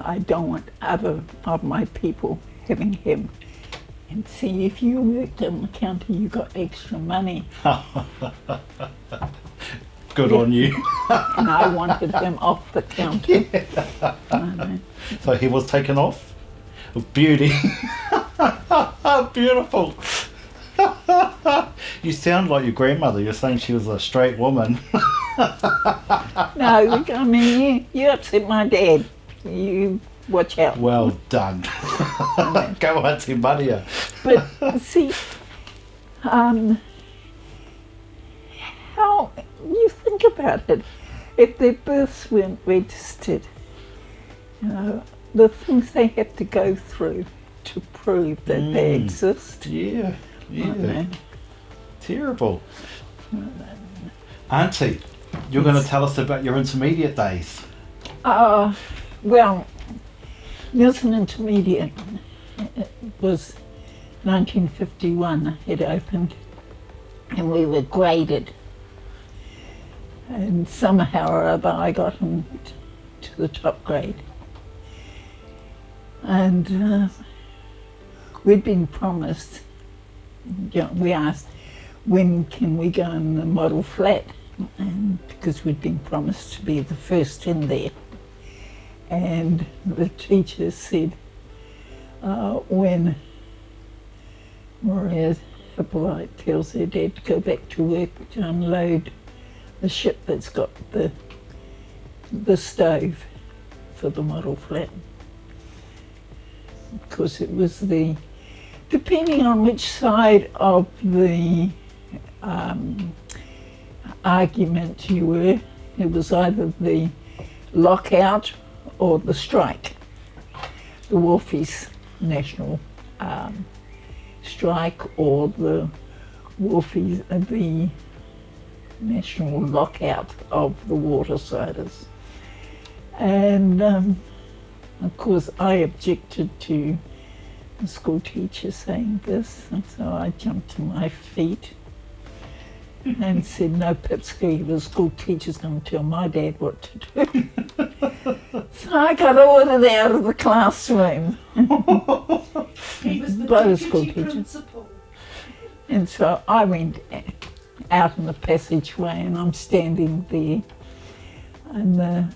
I don't want other of my people having him. And see, if you worked on the counter, you got extra money." Good on you. And I wanted him off the counter. So he was taken off? Beauty. Beautiful. You sound like your grandmother. You're saying she was a straight woman. No, I mean, you upset my dad. You watch out. Well done. Go Aunty Maria. But see, how you think about it, if their births weren't registered, you know, the things they have to go through to prove that they exist. Yeah. Terrible. Auntie, you're going to tell us about your intermediate days. Well, Nelson Intermediate was 1951 it opened, and we were graded. And somehow or other I got him to the top grade. And we'd been promised, we asked, when can we go in the model flat? And because we'd been promised to be the first in there. And the teacher said, when Maria Hippolyte tells her dad to go back to work to unload the ship that's got the stove for the model flat. Because it was depending on which side of the argument you were, it was either the lockout or the strike. The Wharfies national strike, or the Wharfies, the national lockout of the watersiders. And of course I objected to the school teacher saying this, and so I jumped to my feet and said, no pipsqueak, the school teacher's going to tell my dad what to do. So I got ordered out of the classroom. He was the by the deputy school teacher. principal. And so I went out in the passageway, and I'm standing there, and the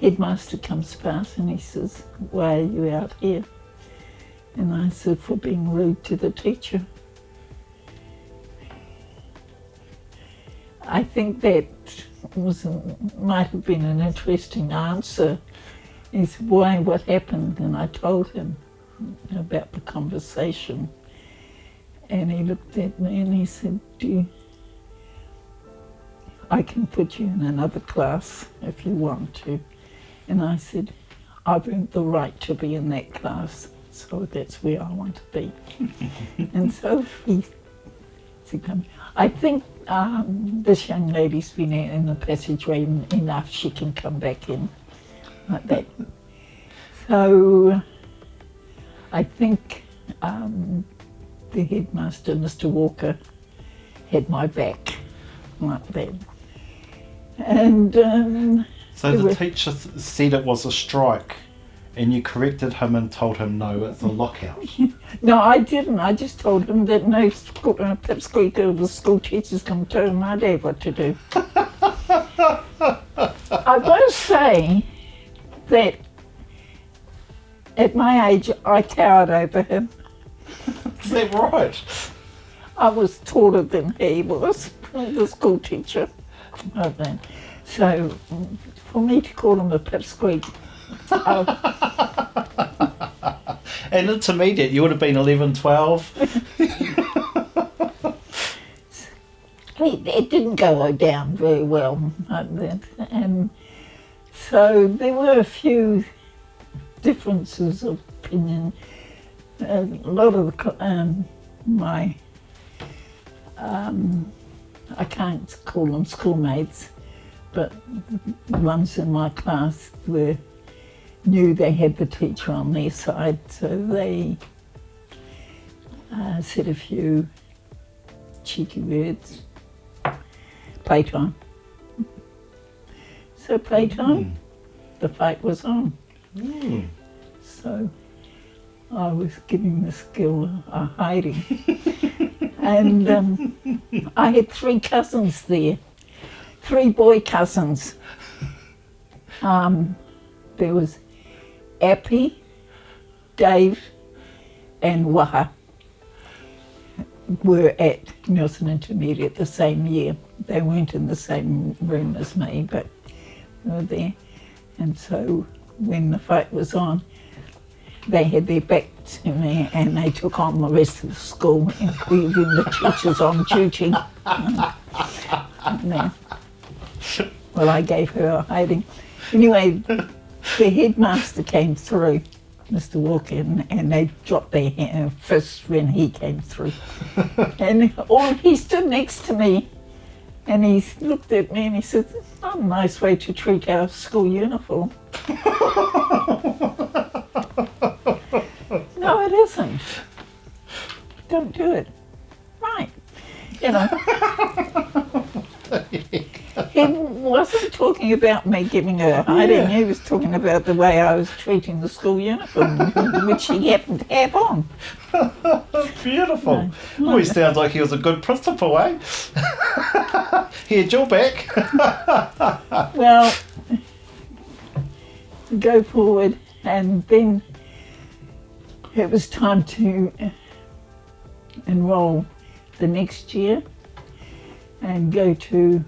headmaster comes past and he says, why are you out here? And I said, for being rude to the teacher. I think that might have been an interesting answer. He said, why, what happened? And I told him about the conversation. And he looked at me and he said, I can put you in another class if you want to. And I said, I've earned the right to be in that class, so that's where I want to be. And so he said, come. I think this young lady's been in the passageway enough, she can come back in, like that. So I think the headmaster, Mr. Walker, had my back, like that. And so the teacher said it was a strike, and you corrected him and told him no, it's a lockout. no, I didn't. I just told him that no pipsqueak of the school teacher's going to tell my dad what to do. I will say that at my age I towered over him. Is that right? I was taller than he was, the school teacher. Okay. So for me to call him a pipsqueak, and intermediate, you would have been 11, 12. it didn't go down very well like that. And so there were a few differences of opinion. A lot of I can't call them schoolmates, but the ones in my class knew they had the teacher on their side, so they said a few cheeky words. Playtime. So playtime, the fight was on. So I was giving this girl a hiding. And I had 3 cousins there, 3 boy cousins. There was Appy, Dave and Waha were at Nelson Intermediate the same year. They weren't in the same room as me, but they were there. And so when the fight was on, they had their back to me and they took on the rest of the school, including the teachers on duty. Well, I gave her a hiding. Anyway, the headmaster came through, Mr. Walker, and they dropped their fists when he came through. And he stood next to me and he looked at me and he said, "It's not a nice way to treat our school uniform." No, it isn't. Don't do it. Right. you know. He wasn't talking about me giving her a hiding, Yeah. he was talking about the way I was treating the school uniform, which he happened to have on. Beautiful. No. Oh, he sounds like he was a good principal, eh? He had your back. Well, go forward, and then it was time to enrol the next year and go to,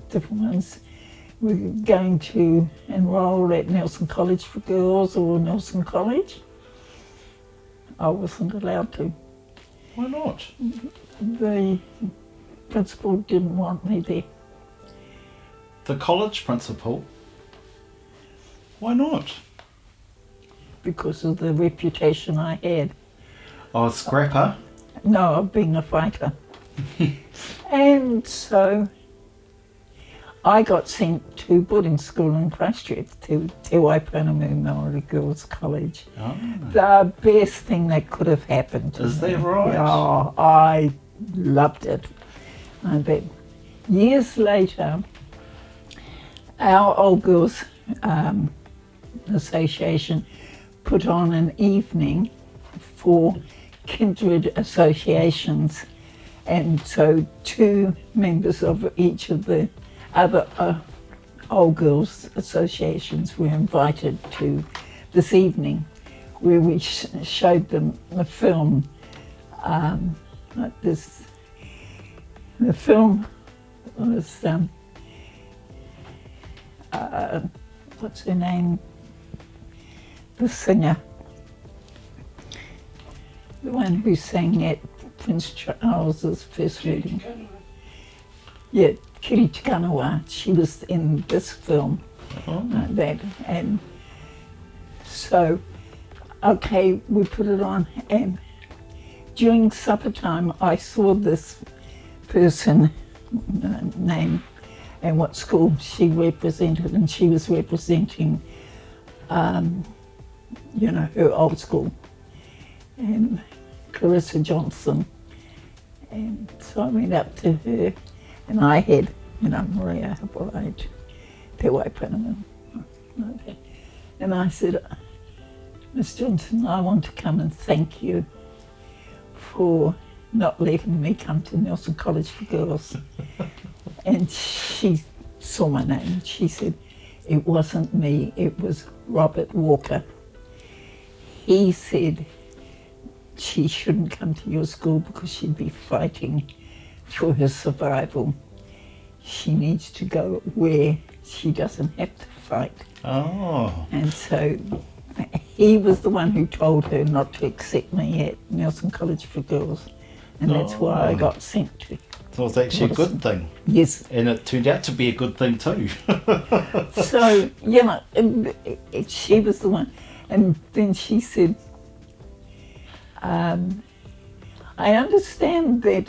different ones. We're going to enrol at Nelson College for Girls or Nelson College. I wasn't allowed to. Why not? The principal didn't want me there. The college principal? Why not? Because of the reputation I had. Oh, a scrapper? No, of being a fighter. And so I got sent to boarding school in Christchurch, to Te Waipounamu Maori Girls College. Oh. The best thing that could have happened to Is me. that right? Oh, I loved it. I bet. Years later, our Old Girls Association put on an evening for kindred associations, and so 2 members of each of the other Old Girls Associations were invited to this evening, where we showed them a film. The film was what's her name? The singer, the one who sang at Prince Charles's first wedding. Yeah, Kiri Tikanawa. She was in this film. And so, okay, we put it on, and during supper time, I saw this person name and what school she represented, and she was representing, her old school, and Clarissa Johnson. And so I went up to her, and I had, Maria Haporite, Te Waipounamu. And I said, Miss Johnson, I want to come and thank you for not letting me come to Nelson College for Girls. And she saw my name. She said, it wasn't me, it was Robert Walker. He said she shouldn't come to your school because she'd be fighting for her survival. She needs to go where she doesn't have to fight. Oh. And so he was the one who told her not to accept me at Nelson College for Girls. And that's why I got sent to. So it's actually a good thing. Yes. And it turned out to be a good thing too. So, she was the one. And then she said, I understand that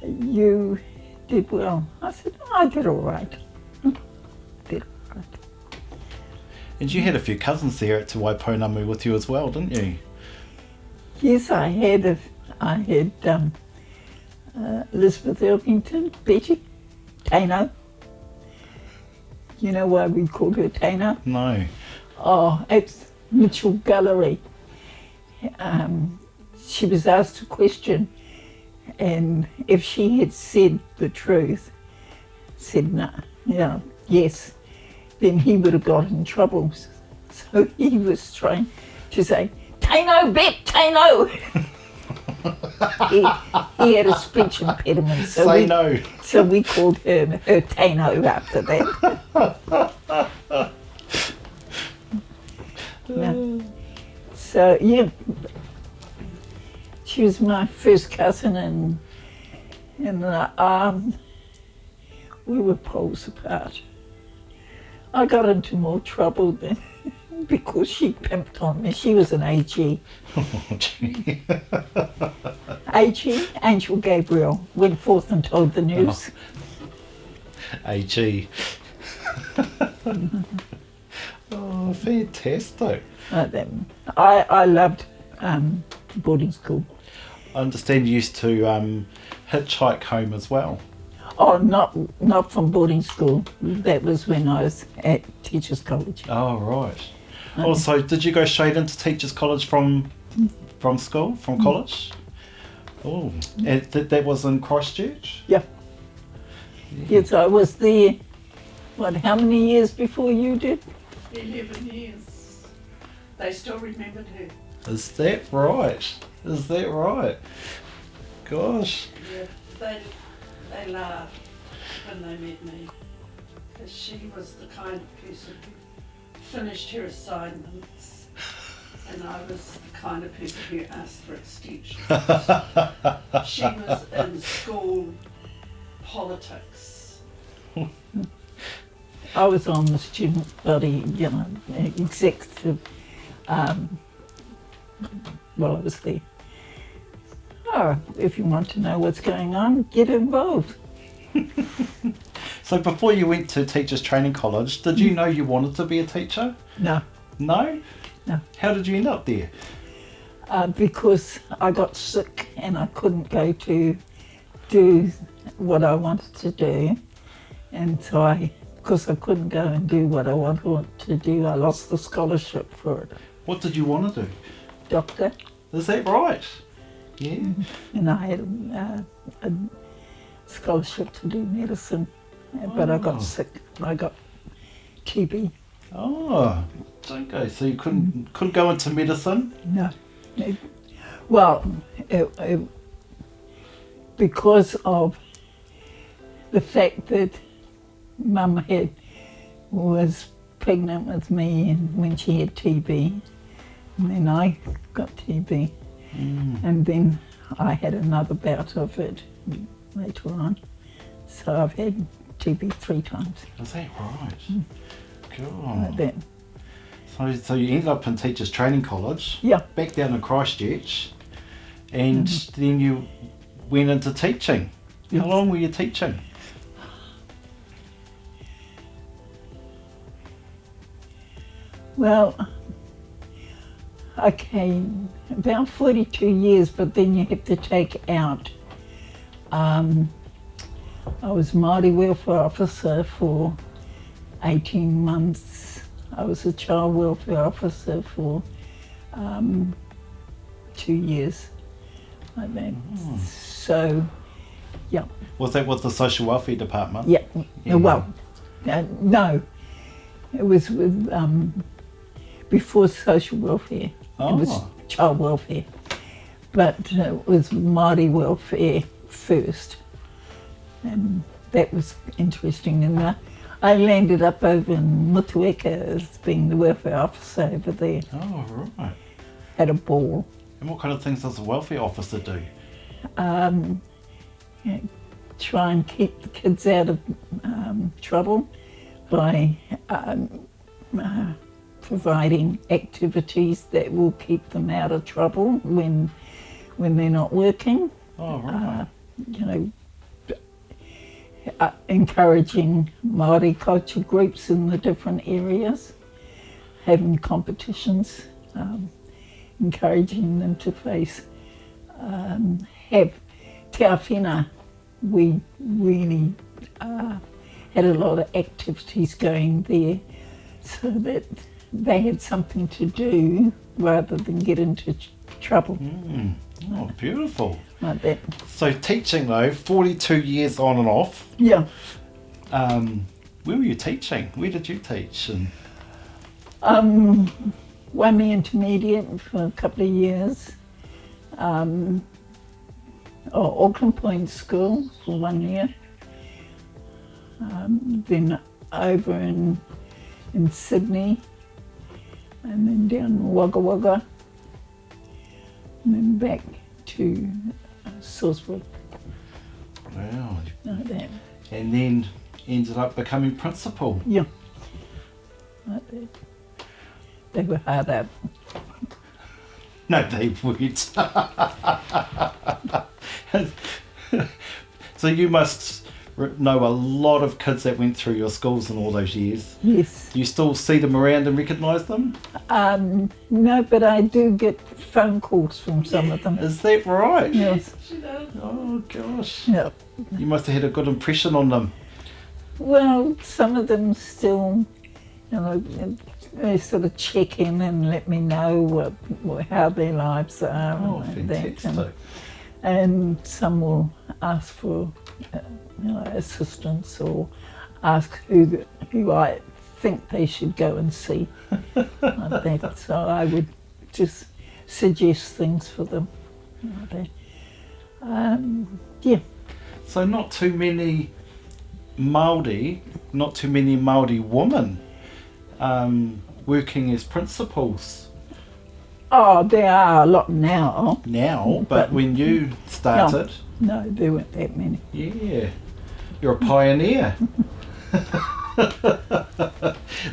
you did well. I said, I did all right. Did all right. And you had a few cousins there at Te Waipounamu with you as well, didn't you? Yes, I had Elizabeth Elkington, Betty, Tano. You know why we called her Tano? No. Oh, at Mitchell Gallery. She was asked a question, and if she had said the truth, said no, yes, then he would have got in trouble. So he was trying to say, Tano, Bet, Tano. he had a speech impediment, so we called her Tano after that. No. So she was my first cousin, and we were poles apart. I got into more trouble then because she pimped on me. She was an AG. Oh, gee. AG, Angel Gabriel, went forth and told the news. AG. Oh, fantastic. I loved boarding school. I understand you used to hitchhike home as well. Oh, not from boarding school. That was when I was at Teachers College. Oh, right. Oh, so did you go straight into Teachers College from school, from college? Oh, and that was in Christchurch? Yeah. Yes, I was there, how many years before you did? 11 years. They still remembered her. Is that right? Is that right? Gosh. Yeah, they laughed when they met me, because she was the kind of person who finished her assignments, and I was the kind of person who asked for extensions. She was in school politics. I was on the student body, executive, while I was there. Oh, if you want to know what's going on, get involved. So before you went to Teachers Training College, did you know you wanted to be a teacher? No. No? No. How did you end up there? Because I got sick and I couldn't go to do what I wanted to do. And so because I couldn't go and do what I wanted to do, I lost the scholarship for it. What did you want to do? Doctor. Is that right? Yeah. And I had a scholarship to do medicine, but I got sick. I got TB. Oh, okay. So you couldn't go into medicine? No. Well, because of the fact that Mum was pregnant with me and when she had TB, and then I got TB, and then I had another bout of it later on. So I've had TB 3 times. Is that right? God. Like that. So you ended up in Teachers Training College, Yeah. back down in Christchurch, and then you went into teaching. How Yes. long were you teaching? Well, okay, about 42 years, but then you have to take out. I was Māori welfare officer for 18 months. I was a child welfare officer for 2 years, like that. So, yeah. Was that with the social welfare department? Yeah. Yeah. Well, no, it was with before social welfare. It was child welfare, but it was Māori welfare first, and that was interesting. And I landed up over in Motueka as being the welfare officer over there. Oh, right. Had a ball. And what kind of things does a welfare officer do? Try and keep the kids out of trouble by providing activities that will keep them out of trouble when they're not working. Oh, right. Encouraging Māori culture groups in the different areas, having competitions, encouraging them to face, have te awhina. We really had a lot of activities going there so that they had something to do rather than get into trouble. Oh, beautiful. Like that. So teaching though, 42 years on and off. Yeah. Where were you teaching? Where did you teach? And Waimea Intermediate for a couple of years. Auckland Point School for 1 year. Then over in Sydney, and then down Wagga Wagga, and then back to Salisbury. wow. Like that. And then ended up becoming principal. Yeah. Like that. They were hard up. No, they weren't. So you must know a lot of kids that went through your schools in all those years. Yes. Do you still see them around and recognise them? No, but I do get phone calls from some of them. Is that right? Yes. She does. Oh gosh. Yeah. You must have had a good impression on them. Well, some of them still, they sort of check in and let me know how their lives are. Oh, and that. fantastic. And some will ask for assistance or ask who I think they should go and see. Like that. So I would just suggest things for them. Like that. Yeah. So not too many Māori women working as principals Oh, there are a lot now. now, but when you started, No, there weren't that many. yeah, you're a pioneer.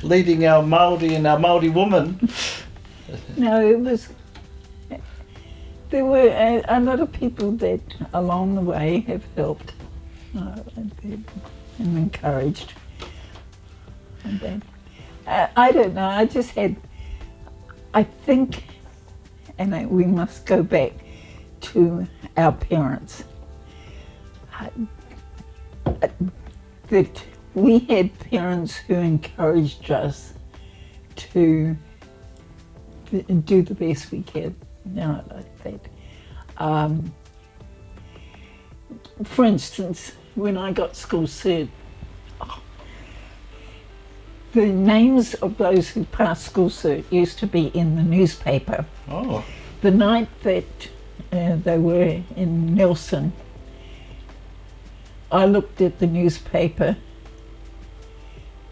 Leading our Māori and our Māori women. No, there were a lot of people that along the way have helped and encouraged. And then, I don't know, I think, and we must go back to our parents, that we had parents who encouraged us to do the best we could, like that. For instance, when I got school cert, the names of those who passed school cert used to be in the newspaper. Oh, The night that they were in Nelson, I looked at the newspaper,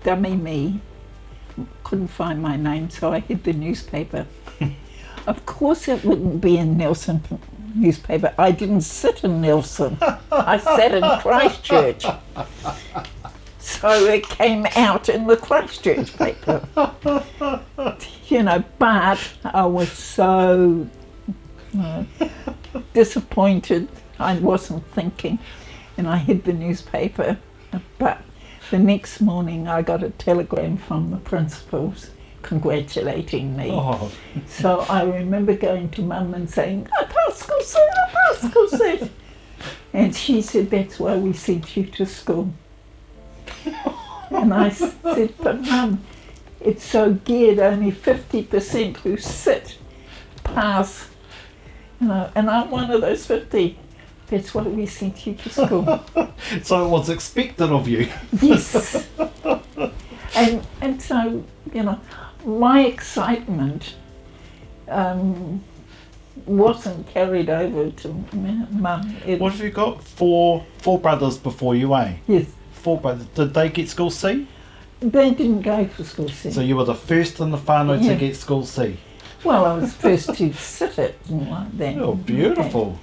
dummy me, couldn't find my name, so I hid the newspaper. Of course it wouldn't be in Nelson newspaper. I didn't sit in Nelson. I sat in Christchurch. So it came out in the Christchurch paper. But I was so disappointed. I wasn't thinking, and I hid the newspaper. But the next morning I got a telegram from the principals congratulating me. oh, So I remember going to Mum and saying, I passed school cert, I passed school cert. And she said, that's why we sent you to school. And I said, but Mum, it's so geared, only 50% who sit pass. And I'm one of those 50. That's why we sent you to school. so it was expected of you. Yes. And so, my excitement wasn't carried over to Mum. What have you got? Four brothers before you, eh? Yes. 4 brothers. Did they get school C? They didn't go for school C. So you were the first in the whānau Yeah. to get school C. Well, I was first to sit it and like that. Oh, beautiful.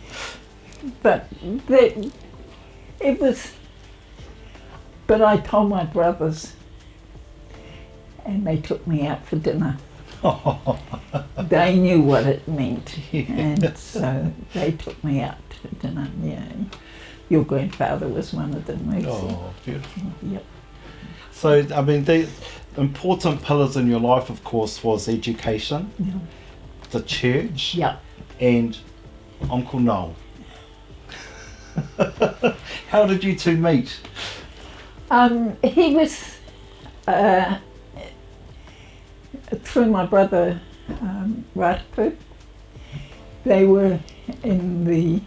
But it was. But I told my brothers, and they took me out for dinner. They knew what it meant, and so they took me out to dinner. Yeah, your grandfather was one of them. Oh, beautiful. Yep. So, I mean, the important pillars in your life, of course, was education, Yeah. the church, Yep. and Uncle Noel. How did you two meet? He was through my brother Ratapu. They were in the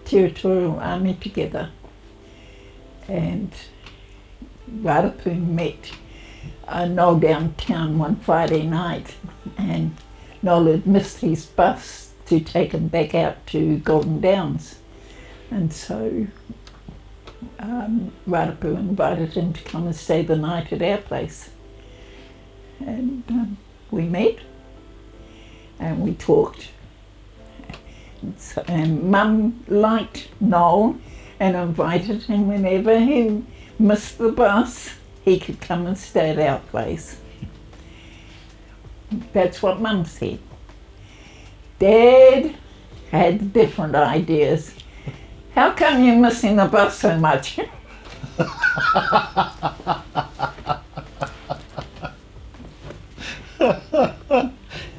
Territorial Army together, and Ratapu met Noel downtown one Friday night, and Noel had missed his bus to take him back out to Golden Downs, and so Ratapu invited him to come and stay the night at our place, and we met and we talked, and Mum liked Noel and invited him whenever he missed the bus, he could come and stay at our place. That's what Mum said. Dad had different ideas. how come you're missing the bus so much?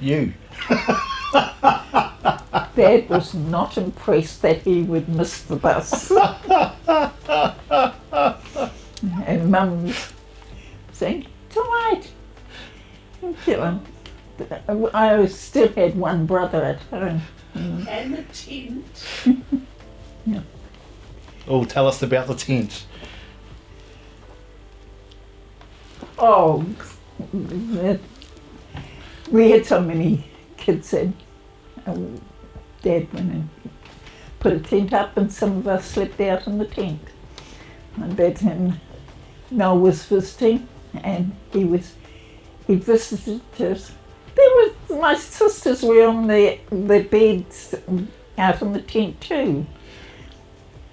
You. Dad was not impressed that he would miss the bus. And Mum was saying, it's all right. I still had one brother at home. And the tent. Yeah. Oh, tell us about the tent. Oh, we had so many kids in. Dad went and put a tent up and some of us slept out in the tent. And then Noel was visiting and he visited us. My sisters were on their beds out in the tent too.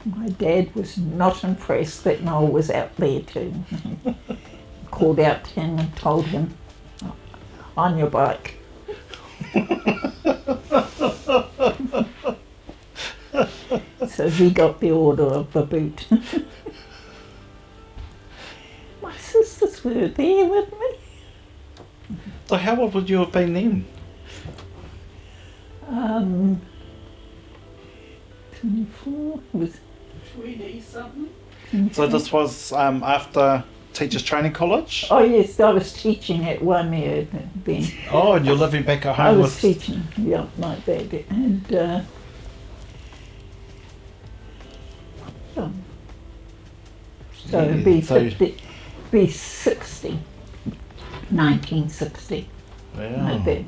My dad was not impressed that Noel was out there too. Called out to him and told him, on your bike. So he got the order of the boot. My sisters were there with me. So how old would you have been then? 24 was 20 something. So this was after Teachers Training College? Oh yes, I was teaching at Waimea then. Oh, and you're living back at home I was with... teaching, yeah, like that. And so it'd be So- 50, be 60, 1960, like Wow. that.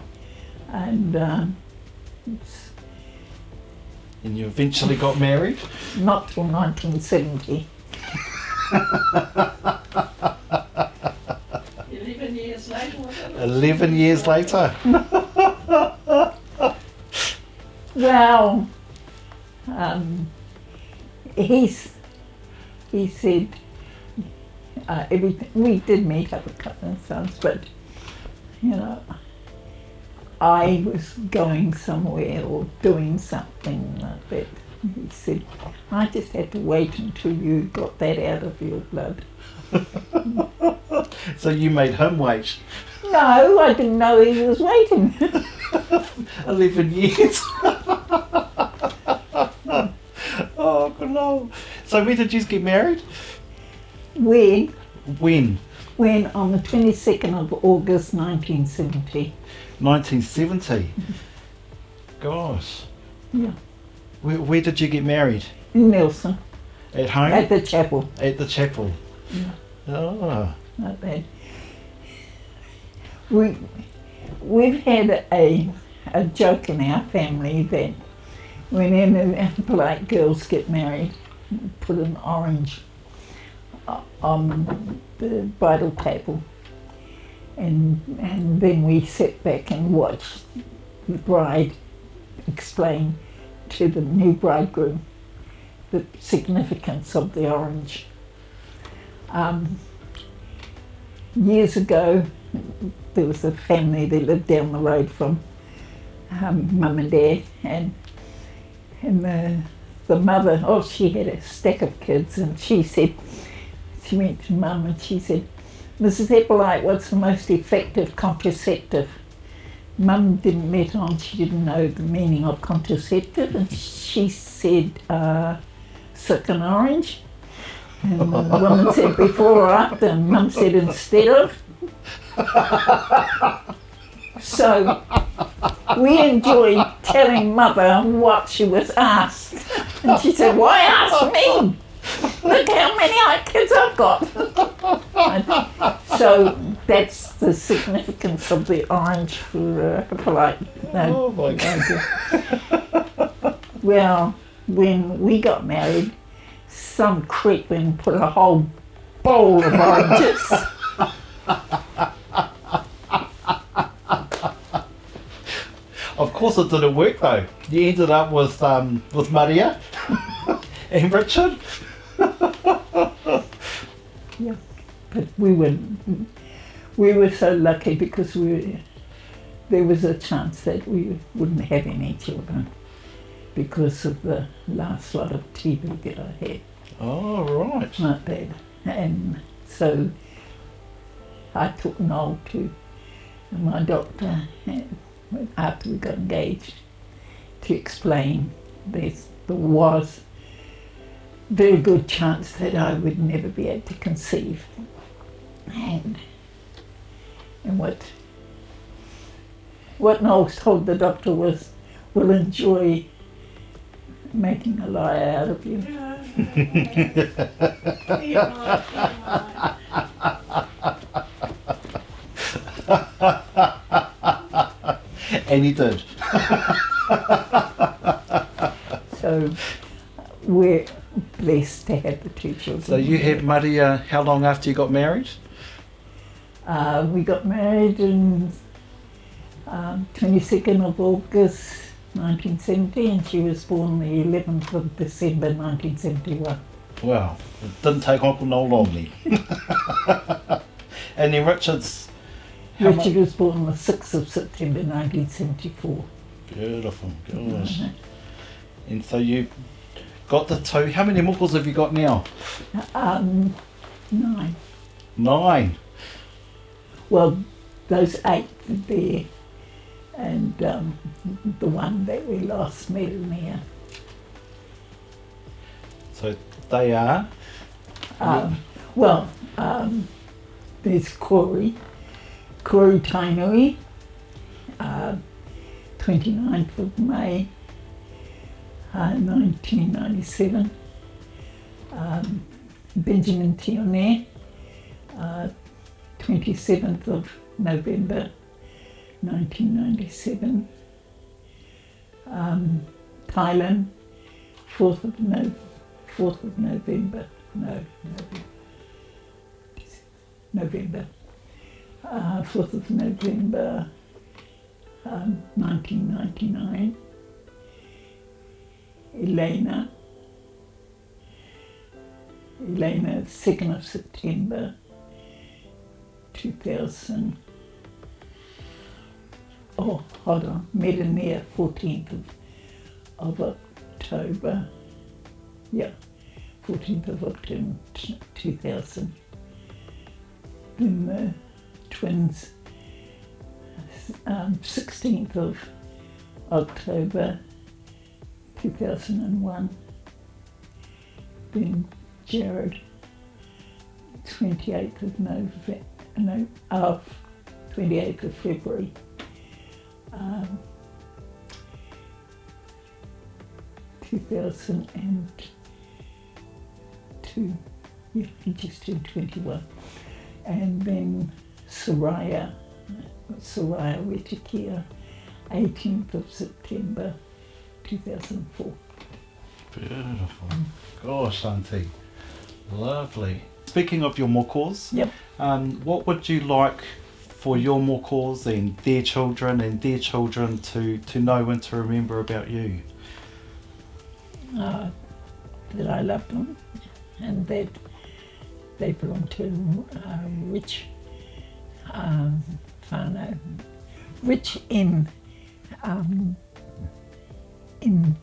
And it's And you eventually got married? not till 1970. 11 years later, whatever. 11 years later. Well, he said we did meet up a couple of times, but you know, I was going somewhere or doing something like that. He said, I just had to wait until you got that out of your blood. So you made him wait No, I didn't know he was waiting. 11 years. Oh, good Lord. So when did you get married? When When? on the 22nd of August 1970. 1970. Gosh. Yeah. Where did you get married? In Nelson, At home? at the chapel. At the chapel. Yeah. Oh. Like that. We've had a joke in our family that when any black girls get married, put an orange on the bridal table, and then we sit back and watch the bride explain to the new bridegroom the significance of the orange. Years ago, there was a family that lived down the road from Mum and Dad, and the mother, she had a stack of kids, and she went to Mum and she said, Mrs. Epplewhite, what's the most effective contraceptive? Mum didn't let on, she didn't know the meaning of contraceptive, and she said, sick and orange. And the woman said before or after, and Mum said instead of. So we enjoyed telling Mother what she was asked. And she said, why ask me? Look how many kids I've got. And so that's the significance of the orange for polite. Oh my God. Well, when we got married, some cretin put a whole bowl of oranges. Of course it didn't work though. You ended up with Maria and Richard. Yeah, but we were so lucky because there was a chance that we wouldn't have any children. because of the last lot of TB that I had. Oh, right. Like that. And so I took Noel to my doctor after we got engaged to explain there was very good chance that I would never be able to conceive. And what Noel told the doctor was, we'll enjoy making a liar out of you. And he did. So we're blessed to have the two children. So you had Maria how long after you got married? We got married in 22nd of August 1970, and she was born the 11th of December 1971. Wow, it didn't take Uncle Noel long then. And then Richard's... Richard was born the 6th of September 1974. Beautiful, gosh. And so you got the two. How many muckles have you got now? 9. 9. Well, those 8 are there, and the one that we lost, Melania. So they are? There's Kōrero Tainui, 29th of May, 1997. Benjamin Tione, 27th of November, 1997. Thailand, 4th of November. November. 4th of November, 1999. Elena, 2nd of September, 2000. Oh, hold on. Melania, 14th of October. Yeah, 14th of October, 2000. Then the twins, 16th of October 2001. Then Jared, 28th of November, 28th of February. 2002. Yeah, he just turned 21. And then Soraya Wetikia, 18th of September 2004. Beautiful. Gosh, Auntie. Lovely. Speaking of your mokos, Yep. What would you like for your mokos and their children to know and to remember about you? That I love them and that they belong to rich whānau, rich in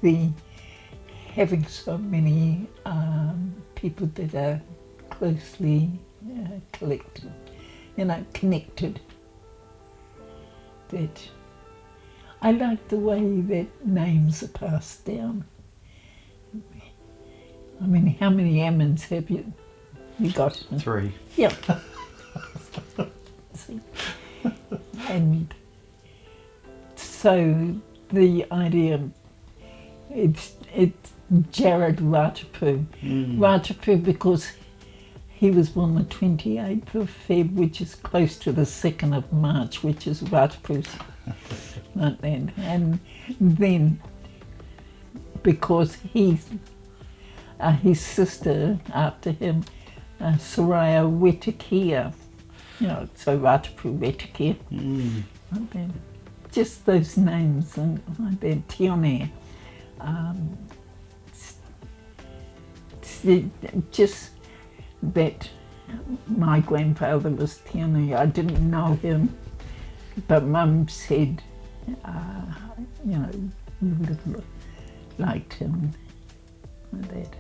the having so many people that are closely connected. That I like the way that names are passed down. I mean, how many Ammons have you got? 3. Yeah. And so the idea, it's Jared Ratapu. Ratapu because he was born the 28th of Feb, which is close to the 2nd of March, which is Ratapu's like that. And then because his sister after him, Soraya Wetikia, so Ratapu Wetikia. Like that. Just those names and like that. Tione. Just that my grandfather was Tione. I didn't know him, but Mum said, liked him. That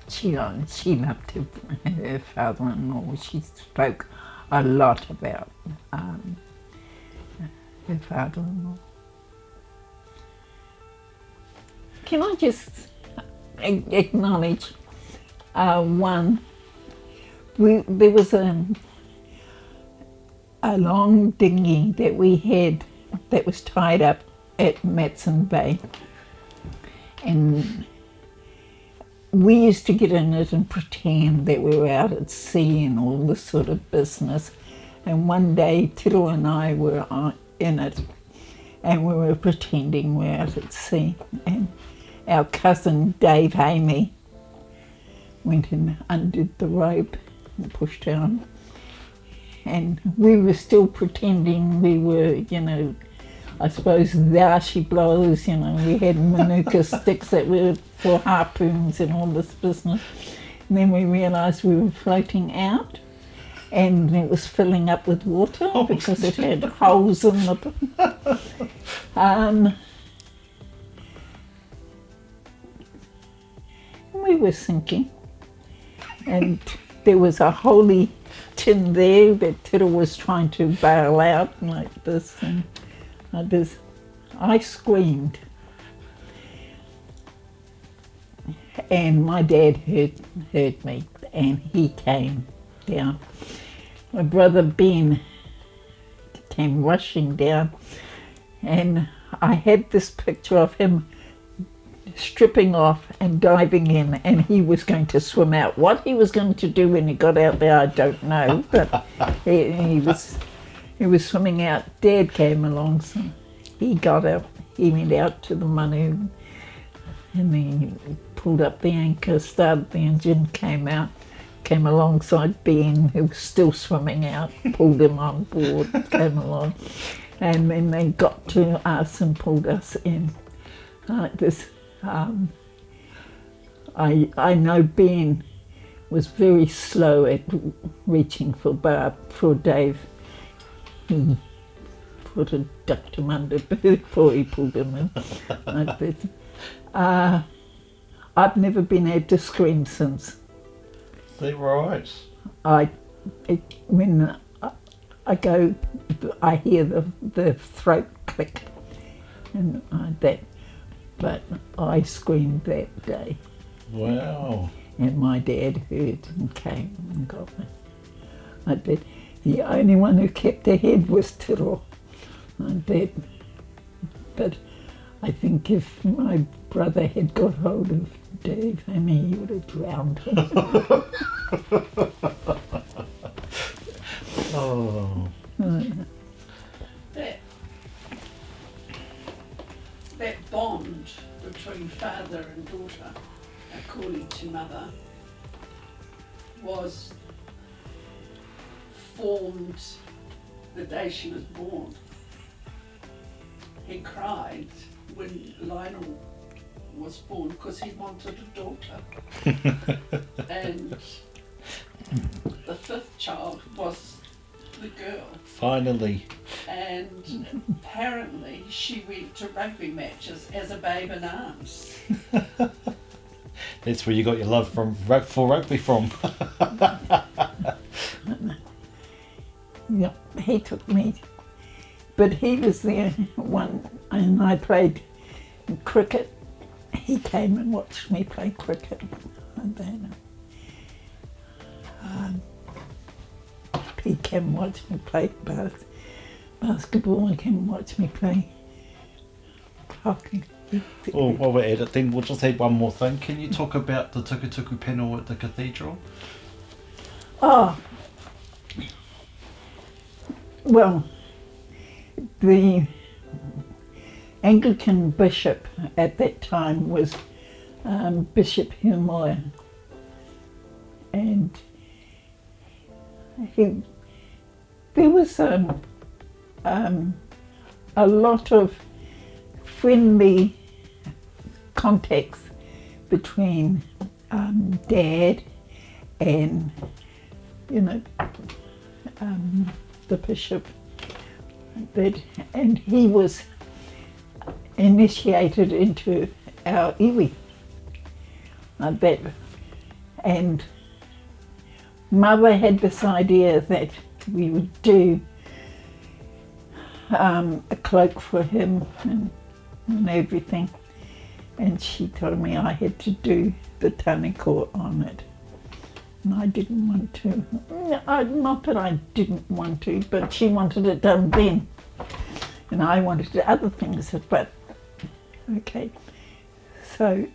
she loved her father-in-law. She spoke a lot about her father-in-law. Can I just acknowledge one? There was a long dinghy that we had that was tied up at Matson Bay, and we used to get in it and pretend that we were out at sea and all this sort of business. And one day Tiro and I were in it, and we were pretending we were out at sea, and our cousin Dave Amy went and undid the rope and pushed on, and we were still pretending we were, you know, I suppose there she blows, you know, we had manuka sticks that were for harpoons and all this business. And then we realised we were floating out, and it was filling up with water because it had holes in the... we were sinking, and there was a holy tin there that Tiro was trying to bail out like this, and I screamed, and my dad heard me, and he came down. My brother Ben came rushing down, and I had this picture of him stripping off and diving in, and he was going to swim out. What he was going to do when he got out there, I don't know, but he was swimming out. Dad came along, so he got up, he went out to the manu, and then he pulled up the anchor, started the engine, came alongside Ben, who was still swimming out, pulled him on board, came along, and then they got to us and pulled us in like this. I know Ben was very slow at reaching for Barb, for Dave. He ducked him under before he pulled him in. Like that. I've never been able to scream since. They're right. When I go, I hear the throat click, and but I screamed that day. Wow. And my dad heard and came and got me. I did. The only one who kept ahead was Tiro. I did. But I think if my brother had got hold of Dave, I mean, he would have drowned him. Oh. That bond between father and daughter, according to mother, was formed the day she was born. He cried when Lionel was born because he wanted a daughter. And the fifth child was the girl. Finally. And apparently she went to rugby matches as a babe in arms. That's where you got your love for rugby from. Yeah, he took me. But he was the one, and I played cricket. He came and watched me play cricket. And then he came and watched me play basketball. He came and watched me play hockey. Well, while we're at it, then we'll just add one more thing. Can you talk about the tukutuku panel at the cathedral? Oh, well, the Anglican bishop at that time was Bishop Humoy, and there was a lot of friendly contacts between Dad and, you know, the bishop. And he was initiated into our iwi like that. And Mother had this idea that we would do a cloak for him and everything, and she told me I had to do the taniko on it, and I didn't want to. Not that I didn't want to, but she wanted it done then, and I wanted other things, but okay. So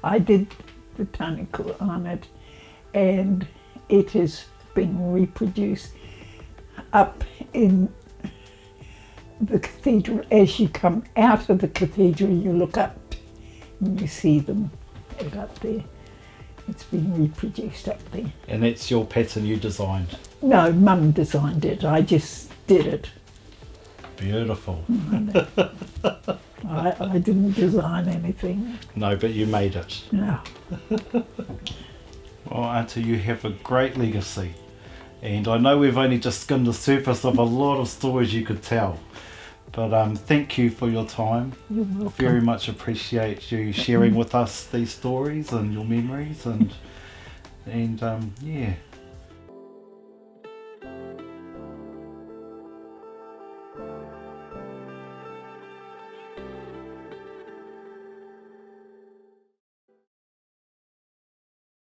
I did the taniko on it, and it has been reproduced up in the cathedral. As you come out of the cathedral, you look up and you see them up there. It's been reproduced up there. And that's your pattern you designed? No, Mum designed it. I just did it. Beautiful. I didn't design anything. No, but you made it. No. Well, Auntie, you have a great legacy. And I know we've only just skimmed the surface of a lot of stories you could tell. But thank you for your time. You're welcome. Very much appreciate you sharing with us these stories and your memories. And yeah.